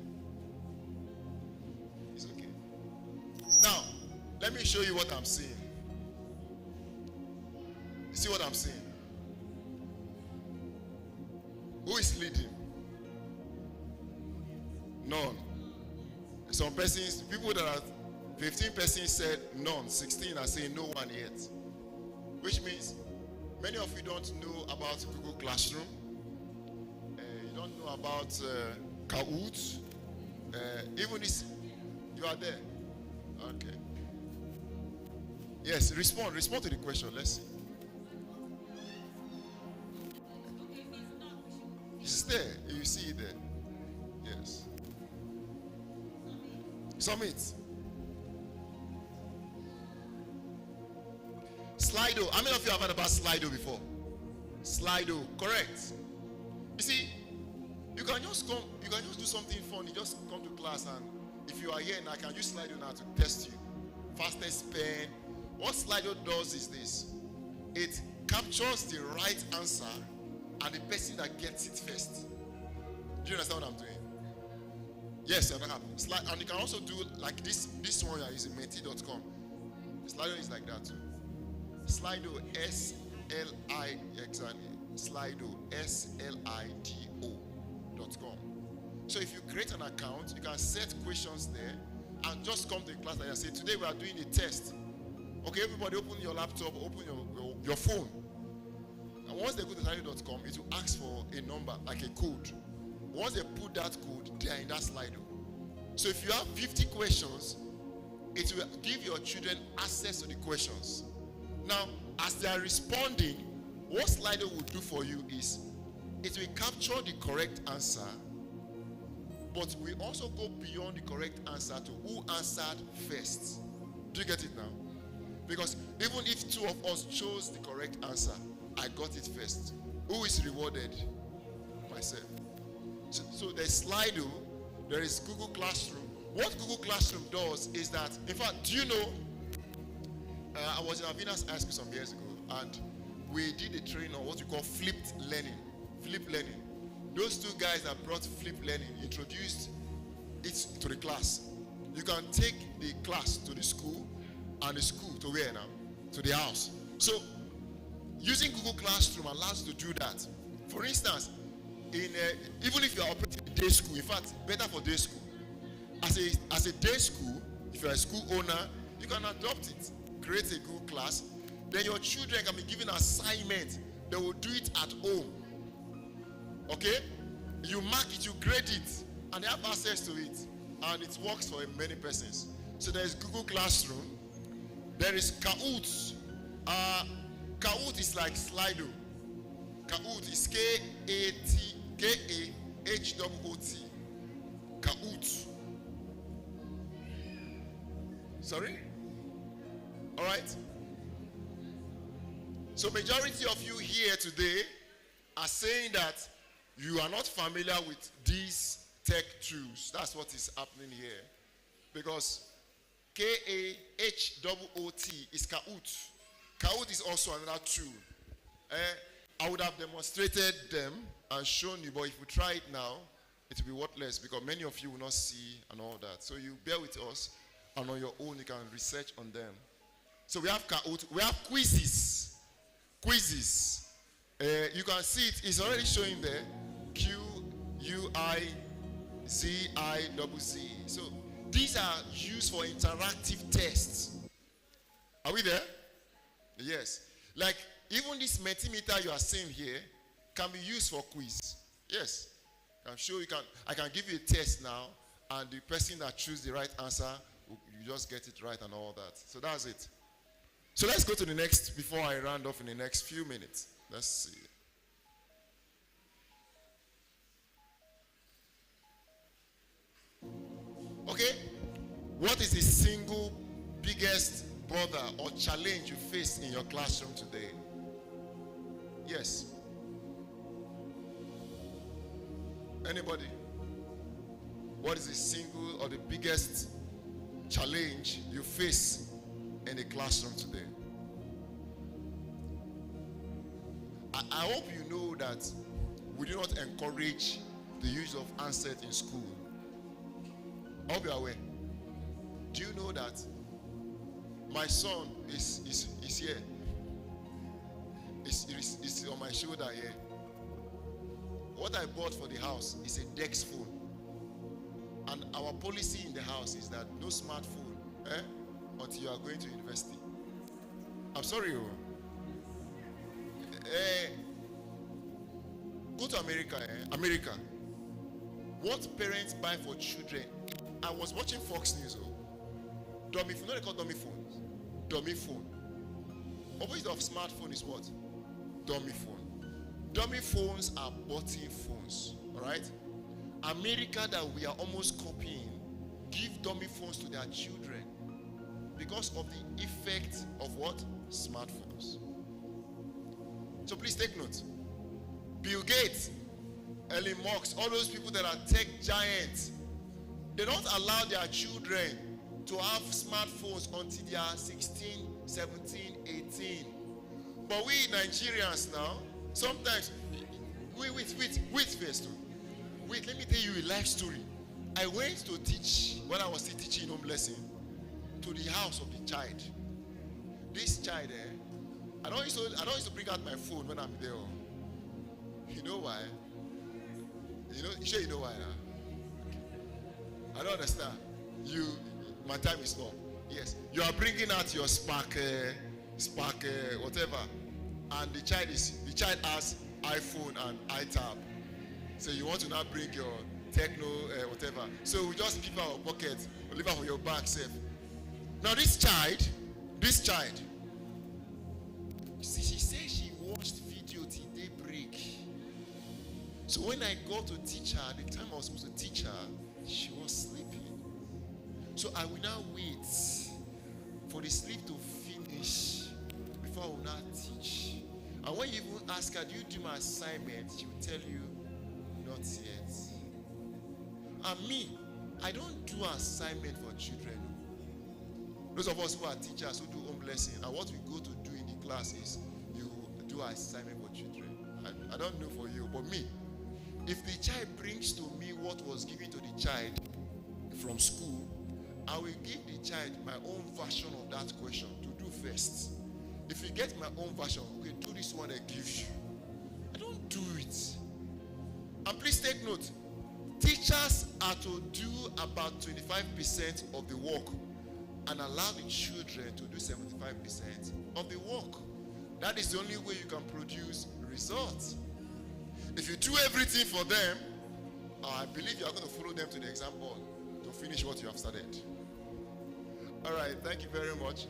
Now, let me show you what I'm seeing. You see what I'm seeing? Who is leading? None. Some persons, people that are 15 persons said none, 16 are saying no one yet. Which means many of you don't know about Google Classroom. You don't know about Kahoot. Even this, you are there. Okay. Yes, respond to the question. Let's see. It's there. You see it there. Yes. Submit. Slido. How many of you have heard about Slido before? Slido, correct. You see, you can just do something fun. You just come to class, and if you are here now, I can use Slido now to test you. Fastest pen. What Slido does is this. It captures the right answer and the person that gets it first. Do you understand what I'm doing? Yes, and you can also do like this one you are using, menti.com. Slido is like that too. Slido, S-L-I, exactly. Slido, S-L-I-D-O.com. So if you create an account, you can set questions there and just come to the class and say, today we are doing a test. Okay, everybody open your laptop, open your phone. And once they go to Slido.com, it will ask for a number, like a code. Once they put that code, they are in that Slido. So if you have 50 questions, it will give your children access to the questions. Now, as they are responding, what Slido will do for you is, it will capture the correct answer, but we also go beyond the correct answer to who answered first. Do you get it now? Because even if two of us chose the correct answer, I got it first. Who is rewarded? Myself. So there's Slido, there is Google Classroom. What Google Classroom does is that, in fact, do you know, I was in Avina's High School some years ago, and we did a training on what we call flipped learning. Flip learning. Those two guys that brought flip learning introduced it to the class. You can take the class to the school, and the school to where now? To the house. So, using Google Classroom allows you to do that. For instance, even if you are operating a day school, in fact, better for day school. As a day school, if you are a school owner, you can adopt it. Create a Google class. Then your children can be given assignments. They will do it at home. Okay? You mark it, you grade it, and they have access to it. And it works for many persons. So there is Google Classroom. There is Kahoot. Kahoot is like Slido. Kahoot is K-A-H-O-O-T. Kahoot. Sorry? All right. So majority of you here today are saying that you are not familiar with these tech tools. That's what is happening here. Because K-A-H-O-O-T is Kahoot. Kahoot is also another tool. I would have demonstrated them and shown you, but if you try it now, it will be worthless because many of you will not see and all that. So you bear with us, and on your own you can research on them. So we have quizzes. Quizzes. You can see it. It's already showing there. QUIZIZZ. So these are used for interactive tests. Are we there? Yes. Like even this Mentimeter you are seeing here can be used for quiz. Yes. I'm sure you can. I can give you a test now, and the person that chooses the right answer, you just get it right and all that. So that's it. So let's go to the next before I round off in the next few minutes. Let's see. Okay. What is the single biggest bother or challenge you face in your classroom today? Yes. Anybody? What is the single or the biggest challenge you face in the classroom today? I hope you know that we do not encourage the use of handset in school. I hope you are aware. Do you know that my son is here? Is on my shoulder here. What I bought for the house is a Dex phone. And our policy in the house is that no smartphone until you are going to university. I'm sorry. Go to America. America. What parents buy for children? I was watching Fox News. Dummy phone. No, they call dummy phones. Dummy phone. Opposite of smartphone is what? Dummy phone. Dummy phones are button phones. Alright? America that we are almost copying give dummy phones to their children because of the effect of what? Smartphones. So please take note. Bill Gates, Elon Musk, all those people that are tech giants, they don't allow their children to have smartphones until they are 16, 17, 18. But we Nigerians now, sometimes, wait first. Wait, let me tell you a life story. I went to teach, when I was still teaching home lesson, to the house of the child. This child, I don't used to bring out my phone when I'm there. You know why? You know why now? I don't understand. My time is up. Yes. You are bringing out your Spark, whatever. And the child has iPhone and iTab. So you want to now bring your Techno, whatever. So we just keep our pocket, or leave it for your bag safe. Now this child, she said she watched video till daybreak. So when I got to teach her, the time I was supposed to teach her, she was sleeping. So I will now wait for the sleep to finish before I will now teach. And when you even ask her, do you do my assignment? She will tell you, not yet. And me, I don't do assignment for children. Those of us who are teachers who do home lesson, and what we go to do in the class is you do assignment for children. I don't know for you, but me, if the child brings to me what was given to the child from school, I will give the child my own version of that question to do first. If you get my own version, okay, do this one I give you. I don't do it. And please take note, teachers are to do about 25% of the work and allow the children to do 75% of the work. That is the only way you can produce results. If you do everything for them, I believe you are going to follow them to the exam board to finish what you have started. All right, thank you very much.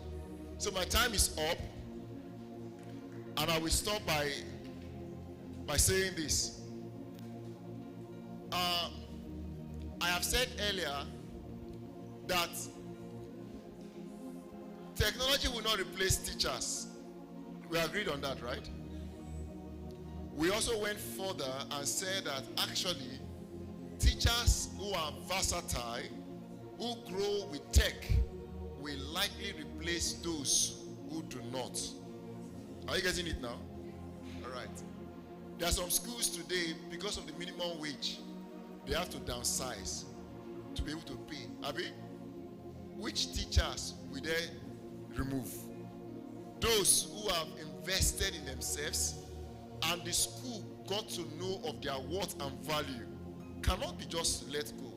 So my time is up, and I will stop by saying this. I have said earlier that technology will not replace teachers. We agreed on that, right? We also went further and said that actually teachers who are versatile, who grow with tech, will likely replace those who do not. Are you getting it now? All right. There are some schools today, because of the minimum wage, they have to downsize to be able to pay. Abi, which teachers will they remove? Those who have invested in themselves and the school got to know of their worth and value cannot be just let go.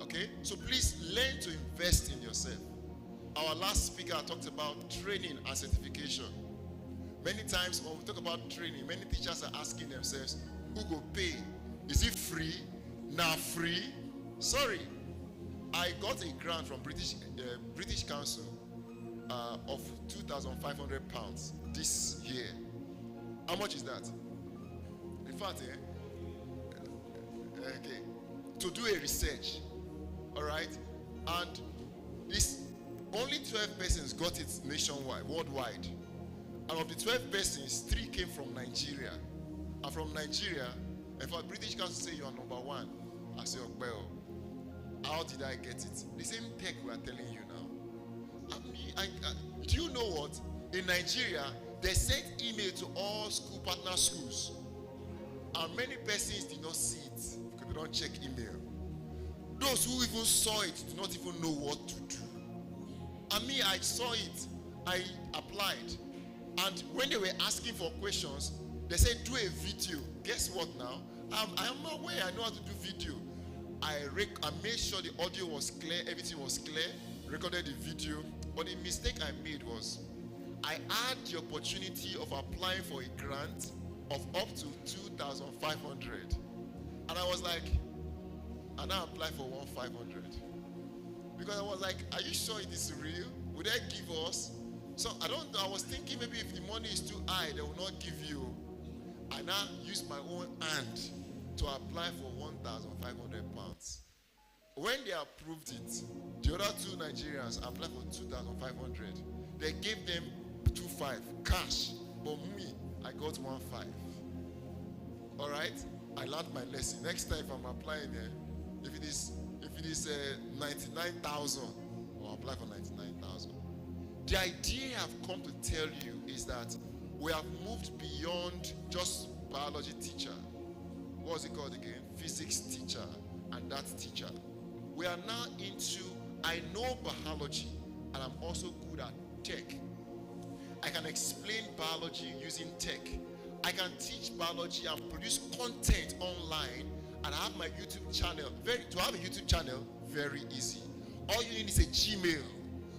Okay? So please learn to invest in yourself. Our last speaker talked about training and certification. Many times when we talk about training, many teachers are asking themselves, who go pay? Is it free? Nah, free? Sorry. I got a grant from British Council of £2,500 this year. How much is that? In fact, okay, to do a research, all right, and this only 12 persons got it nationwide, worldwide, and of the 12 persons, 3 came from Nigeria, and from Nigeria, in fact, British Council say you are number 1. I say, well, how did I get it? The same tech we are telling you now. Do you know what? In Nigeria, they sent email to all school partner schools, and many persons did not see it because they don't check email. Those who even saw it do not even know what to do. I saw it, I applied, and when they were asking for questions, they said do a video. Guess what now? I am aware, I know how to do video. I made sure the audio was clear, everything was clear, recorded the video, but the mistake I made was I had the opportunity of applying for a grant of up to 2,500, and I was like, I now apply for 1,500 because I was like, are you sure it is real? Would they give us? So I was thinking maybe if the money is too high, they will not give you. I now use my own hand to apply for £1,500. When they approved it, the other 2 Nigerians applied for 2,500. They gave them 2,500 cash, but me, I got 1,500. All right, I learned my lesson. Next time if I'm applying there, if it is 99,000, I'll apply for 99,000. The idea I've come to tell you is that we have moved beyond just biology teacher. What's it called again? Physics teacher and that teacher. We are now into, I know biology and I'm also good at tech. I can explain biology using tech. I can teach biology and produce content online, and I have my YouTube channel. To have a YouTube channel, very easy. All you need is a Gmail.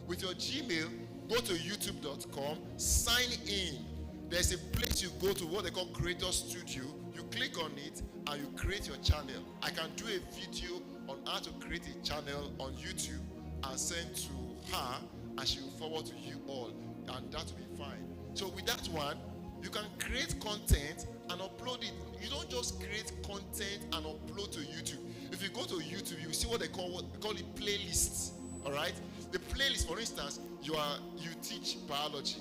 With your Gmail, go to youtube.com, sign in. There's a place you go to, what they call Creator Studio. You click on it and you create your channel. I can do a video on how to create a channel on YouTube and send to her, and she will forward to you all, and that will be fine. So with that one, you can create content and upload it. You don't just create content and upload to YouTube. If you go to YouTube, you see what they call it playlists. All right? The playlist, for instance, you teach biology.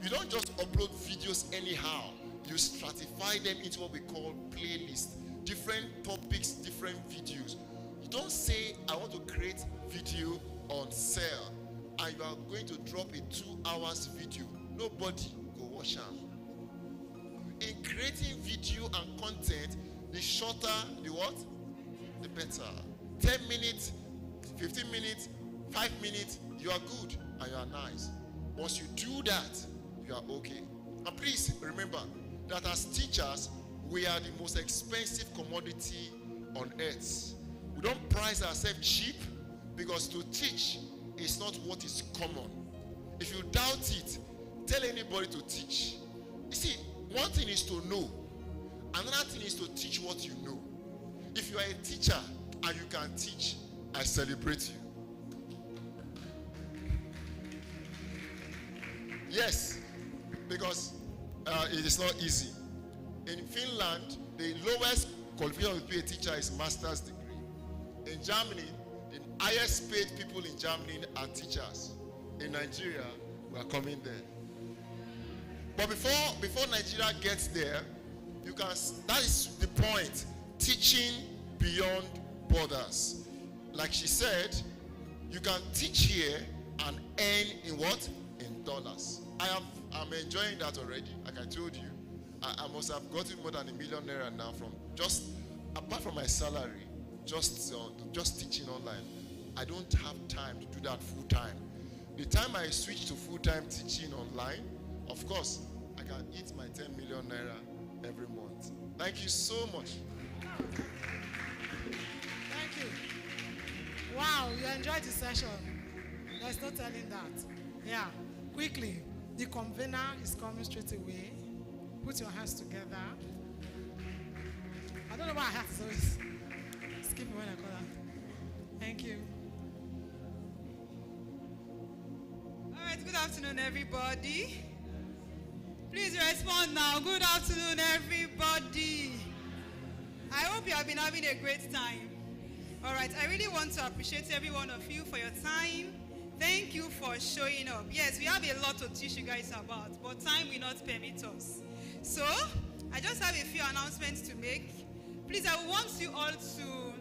You don't just upload videos anyhow. You stratify them into what we call playlists. Different topics, different videos. You don't say, I want to create video on cell, and you are going to drop a 2 hours video. Nobody go watch them. In creating video and content, the shorter the what? The better. 10 minutes, 15 minutes, 5 minutes, you are good and you are nice. Once you do that, you are okay. And please remember that as teachers, we are the most expensive commodity on earth. We don't price ourselves cheap, because to teach is not what is common. If you doubt it, tell anybody to teach. You see, one thing is to know, another thing is to teach what you know. If you are a teacher and you can teach, I celebrate you. Yes, because it is not easy. In Finland, the lowest qualification to be a teacher is master's degree. In Germany, the highest paid people in Germany are teachers. In Nigeria, we are coming there. But before Nigeria gets there, that is the point. Teaching beyond borders. Like she said, you can teach here and earn in what? In dollars. I'm enjoying that already. Like I told you, I must have gotten more than £1 million now from just apart from my salary, just teaching online, I don't have time to do that full time. The time I switch to full time teaching online, of course, I can eat my 10 million naira every month. Thank you so much. Thank you. Wow, you enjoyed the session. There's no telling that. Yeah, quickly, the convener is coming straight away. Put your hands together. I don't know why I have to always skip me when I call that. Thank you. All right, good afternoon, everybody. Please respond now. Good afternoon, everybody. I hope you have been having a great time. All right, I really want to appreciate every one of you for your time. Thank you for showing up. Yes, we have a lot to teach you guys about, but time will not permit us. So, I just have a few announcements to make. Please, I want you all to,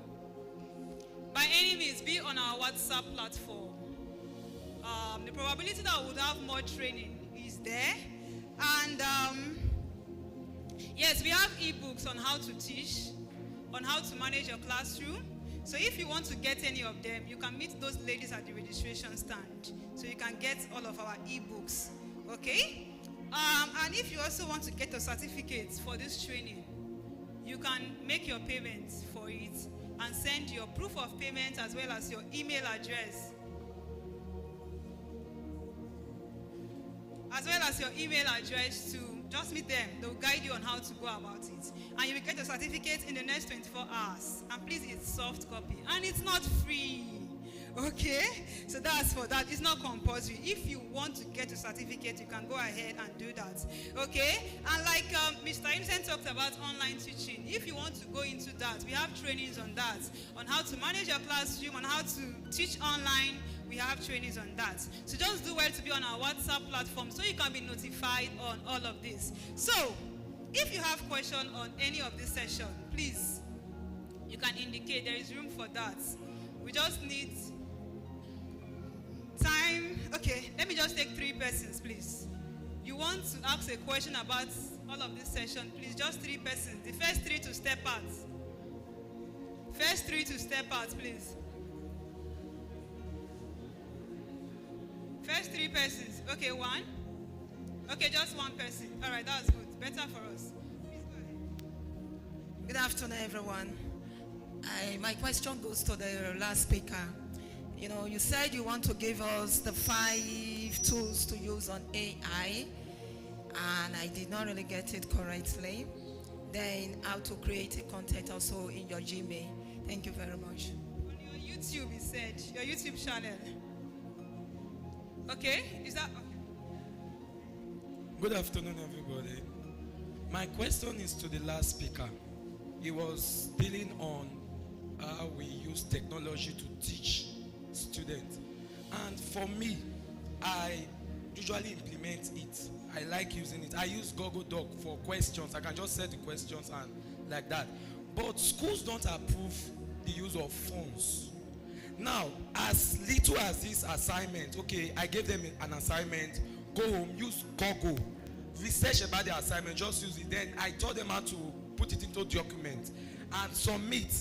by any means, be on our WhatsApp platform. The probability that we would have more training is there. And yes, we have ebooks on how to teach, on how to manage your classroom. So if you want to get any of them, you can meet those ladies at the registration stand. So you can get all of our ebooks. Okay? And if you also want to get a certificate for this training, you can make your payments for it and send your proof of payment as well as your email address. As well as your email address to just meet them. They'll guide you on how to go about it. And you will get a certificate in the next 24 hours. And please, it's soft copy. And it's not free. Okay? So that's for that. It's not compulsory. If you want to get a certificate, you can go ahead and do that. Okay? And like Mr. Innocent talked about online teaching, if you want to go into that, we have trainings on that. On how to manage your classroom, on how to teach online. We have trainings on that. So just do well to be on our WhatsApp platform so you can be notified on all of this. So, if you have question on any of this session, please, you can indicate. There is room for that. We just need time. Okay, let me just take 3 persons, please. You want to ask a question about all of this session, please, just 3 persons. The first 3 to step out. First 3 to step out, please. First 3 persons. Okay, 1. Okay, just 1 person. All right, that's good. Better for us. Please go ahead. Good afternoon, everyone. My question goes to the last speaker. You know, you said you want to give us the 5 tools to use on AI, and I did not really get it correctly. Then how to create a content also in your Gmail. Thank you very much. On your YouTube, you said, your YouTube channel. Okay, is that okay? Good afternoon, everybody. My question is to the last speaker. He was dealing on how we use technology to teach students. And for me, I usually implement it. I like using it. I use Google Doc for questions. I can just set the questions and like that. But schools don't approve the use of phones. Now, as little as this assignment, okay, I gave them an assignment, go home, use Google, research about the assignment, just use it. Then I taught them how to put it into document and submit.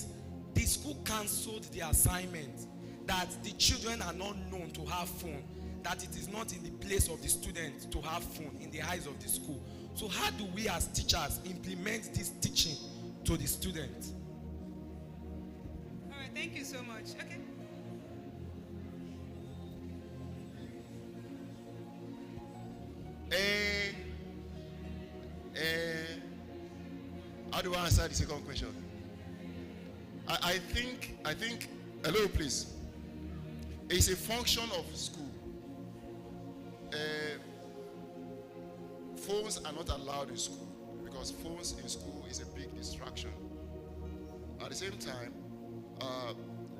The school cancelled the assignment that the children are not known to have phone, that it is not in the place of the student to have phone in the eyes of the school. So how do we as teachers implement this teaching to the students? All right, thank you so much. Okay. How do I answer the second question? I think, hello please. It's a function of school. Phones are not allowed in school because phones in school is a big distraction. At the same time,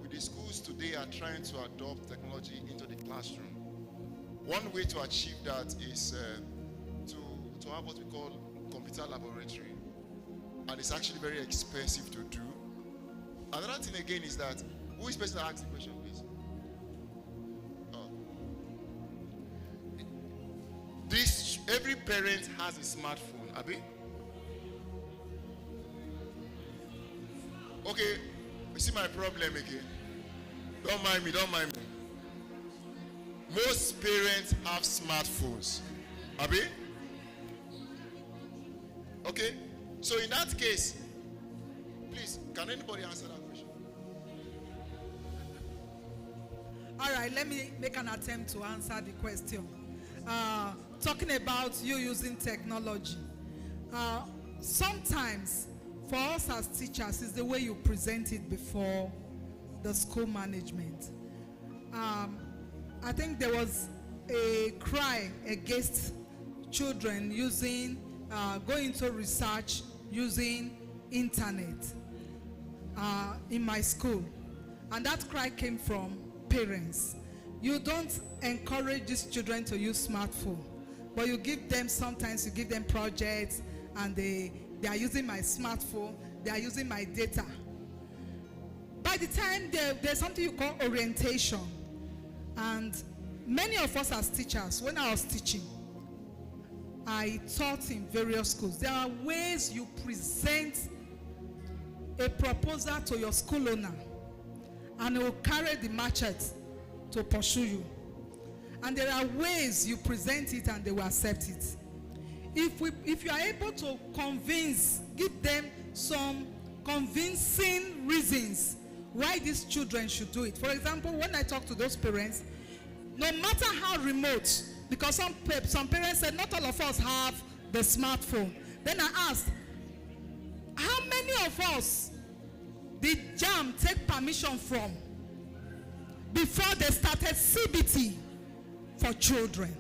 with the schools today are trying to adopt technology into the classroom. One way to achieve that is to have what we call computer laboratory. And it's actually very expensive to do. Another thing again is that, who is the person that asked the question, please? Every parent has a smartphone, Abi? Okay, you see my problem again. Don't mind me, don't mind me. Most parents have smartphones. Abi? Okay? So in that case, please, can anybody answer that question? All right, let me make an attempt to answer the question. Talking about you using technology. Sometimes, for us as teachers, is the way you present it before the school management. I think there was a cry against children using, going to research using internet in my school. And that cry came from parents. You don't encourage these children to use smartphone, but you give them, sometimes you give them projects and they are using my smartphone, they are using my data. By the time there's something you call orientation, and many of us as teachers, when I was teaching, I taught in various schools. There are ways you present a proposal to your school owner, and he will carry the machete to pursue you. And there are ways you present it and they will accept it. If you are able to convince, give them some convincing reasons why these children should do it. For example, when I talk to those parents, no matter how remote, because some parents said not all of us have the smartphone. Then I asked, how many of us did JAM take permission from before they started CBT for children?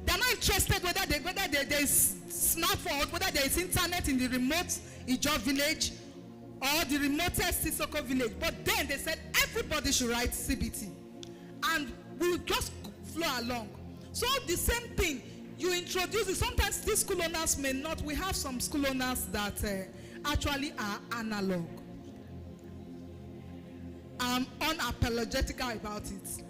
They're not interested whether there is smartphone, whether there is internet in the remote Ijo village or the remotest Sisoko village. But then they said everybody should write CBT. And we just flow along. So the same thing, you introduce it. Sometimes these school owners may not. We have some school owners that actually are analog. I'm unapologetic about it.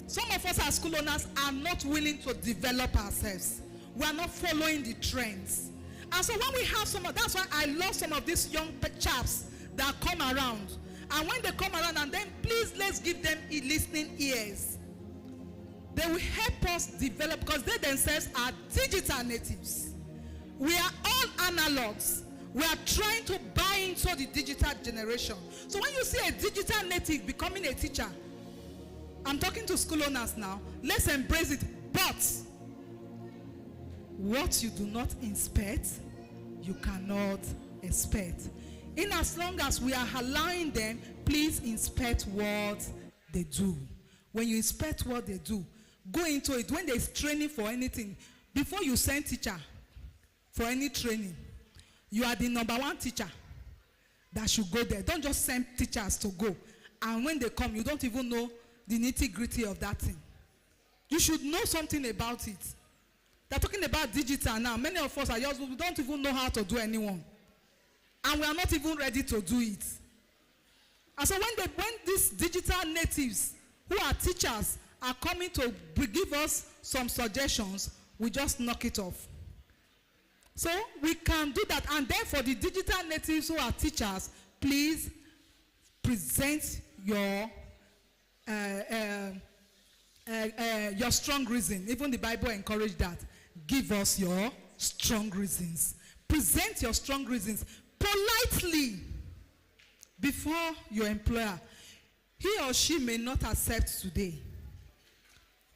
Some of us as school owners are not willing to develop ourselves. We are not following the trends. And so when we have that's why I love some of these young chaps that come around. And when they come around, and then please let's give them listening ears. They will help us develop, because they themselves are digital natives. We are all analogs. We are trying to buy into the digital generation. So when you see a digital native becoming a teacher, I'm talking to school owners now, let's embrace it. But what you do not inspect, you cannot expect. In as long as we are allowing them, please inspect what they do. When you inspect what they do, go into it. When there's training for anything, before you send teacher for any training, you are the number one teacher that should go there. Don't just send teachers to go. And when they come, you don't even know the nitty-gritty of that thing. You should know something about it. They're talking about digital now. Many of us we don't even know how to do anyone. And we are not even ready to do it. And so when these digital natives who are teachers are coming to give us some suggestions, we just knock it off. So we can do that. And then for the digital natives who are teachers, please present your strong reason. Even the Bible encouraged that. Give us your strong reasons. Present your strong reasons politely before your employer. He or she may not accept today.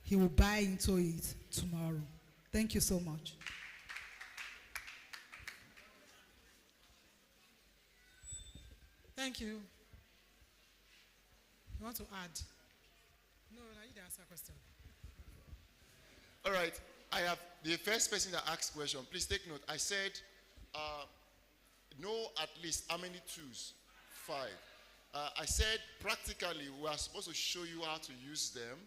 He will buy into it tomorrow. Thank you so much. Thank you. You want to add? No, I need to answer a question. All right. I have the first person that asked question. Please take note. I said, know at least how many tools? 5. I said practically we are supposed to show you how to use them,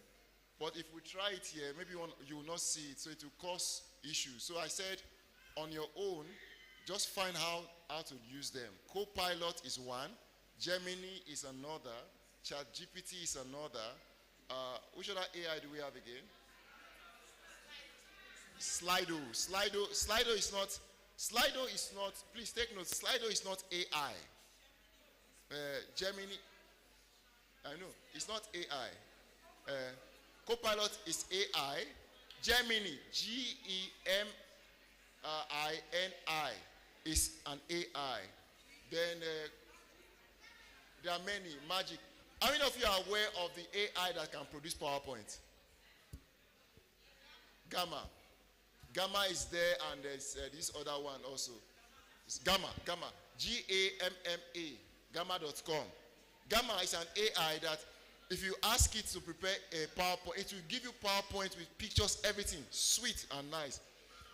but if we try it here, maybe you will not see it, so it will cause issues. So I said, on your own, just find how to use them. Copilot is one, Gemini is another, ChatGPT is another. Which other AI do we have again? Slido is not, please take note, Slido is not AI. Gemini. I know it's not AI. Copilot is AI. Gemini, Gemini, is an AI. Then there are many. Magic. How many of you are aware of the AI that can produce PowerPoint? Gamma. Gamma is there, and there's this other one also. It's Gamma. Gamma. Gamma.com. Gamma is an AI that if you ask it to prepare a PowerPoint, it will give you PowerPoint with pictures, everything, sweet and nice.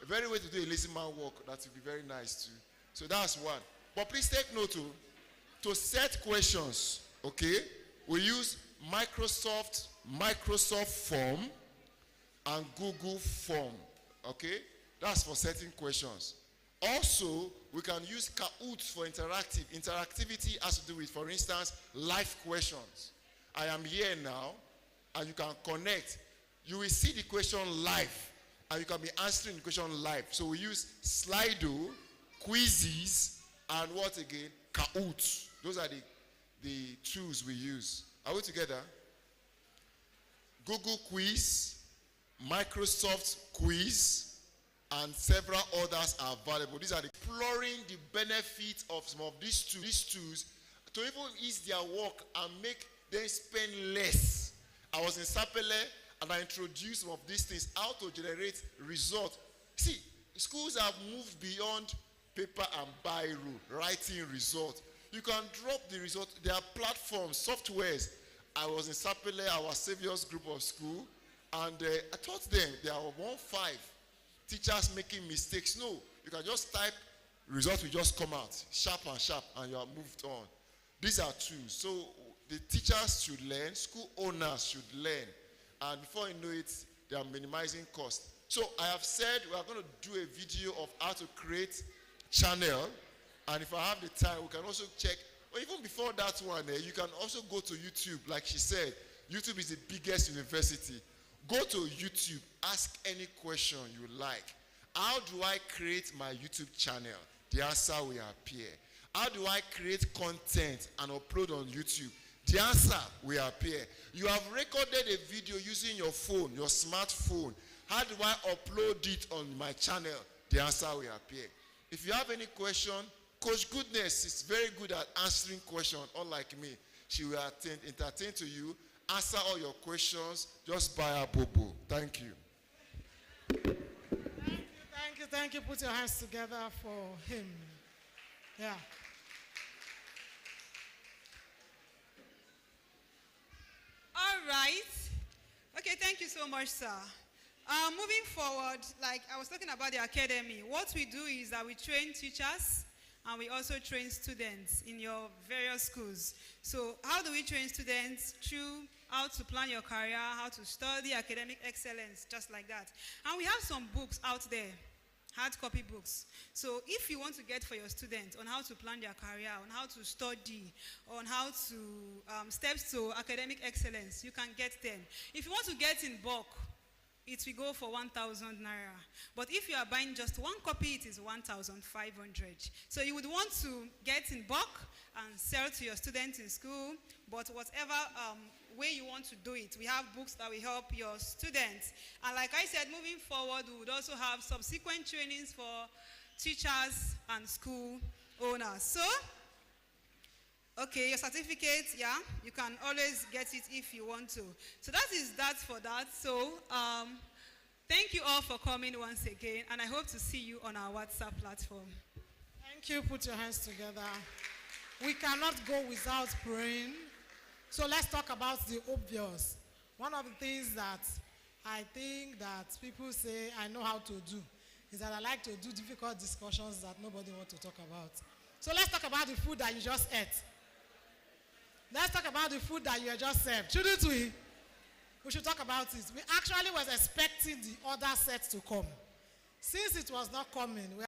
A very way to do a lazy man work, that will be very nice too. So that's one. But please take note to set questions, okay? We use Microsoft Form and Google Form, okay? That's for setting questions. Also, we can use Kahoot for interactivity has to do with, for instance, live questions. I am here now, and you can connect. You will see the question live, and you can be answering the question live. So we use Slido, quizzes, and what again? Kahoot. Those are the tools we use. Are we together? Google Quiz, Microsoft Quiz, and several others are available. These are exploring the benefits of some of these tools to even ease their work and make them spend less. I was in Sapele and I introduced some of these things, how to generate results. See, schools have moved beyond paper and biro, writing results. You can drop the result. There are platforms, softwares. I was in Sapele, our Savior's group of school, and I taught them there are 1-5 teachers making mistakes. No, you can just type, results will just come out, sharp, and you are moved on. These are tools. So the teachers should learn, school owners should learn, and before you know it, they are minimizing cost. So I have said we are going to do a video of how to create channel, and if I have the time, we can also check. Or even before that one, you can also go to YouTube. Like she said, YouTube is the biggest university. Go to YouTube, ask any question you like. How do I create my YouTube channel? The answer will appear. How do I create content and upload on YouTube? The answer will appear. You have recorded a video using your phone, your smartphone. How do I upload it on my channel? The answer will appear. If you have any question, Coach Goodness is very good at answering questions, unlike me. She will entertain to you, answer all your questions, just buy a bobo. Thank you. Thank you. Put your hands together for him. Yeah. All right. Okay, thank you so much, sir. Moving forward, like I was talking about the academy, what we do is that we train teachers and we also train students in your various schools. So how do we train students? Through how to plan your career, how to study academic excellence, just like that. And we have some books out there, hard copy books. So if you want to get for your students on how to plan their career, on how to study, on how to steps to academic excellence, you can get them. If you want to get in bulk, it will go for 1,000 naira. But if you are buying just one copy, it is 1,500. So you would want to get in bulk and sell to your students in school. But whatever way you want to do it, we have books that will help your students. And like I said, moving forward, we would also have subsequent trainings for teachers and school owners. So, okay, your certificate, yeah, you can always get it if you want to. So that is that for that. So thank you all for coming once again, and I hope to see you on our WhatsApp platform. Thank you. Put your hands together. We cannot go without praying. So let's talk about the obvious. One of the things that I think that people say I know how to do is that I like to do difficult discussions that nobody wants to talk about. So let's talk about the food that you just ate. Let's talk about the food that you just served. Shouldn't we? We should talk about it. We actually was expecting the other set to come. Since it was not coming, we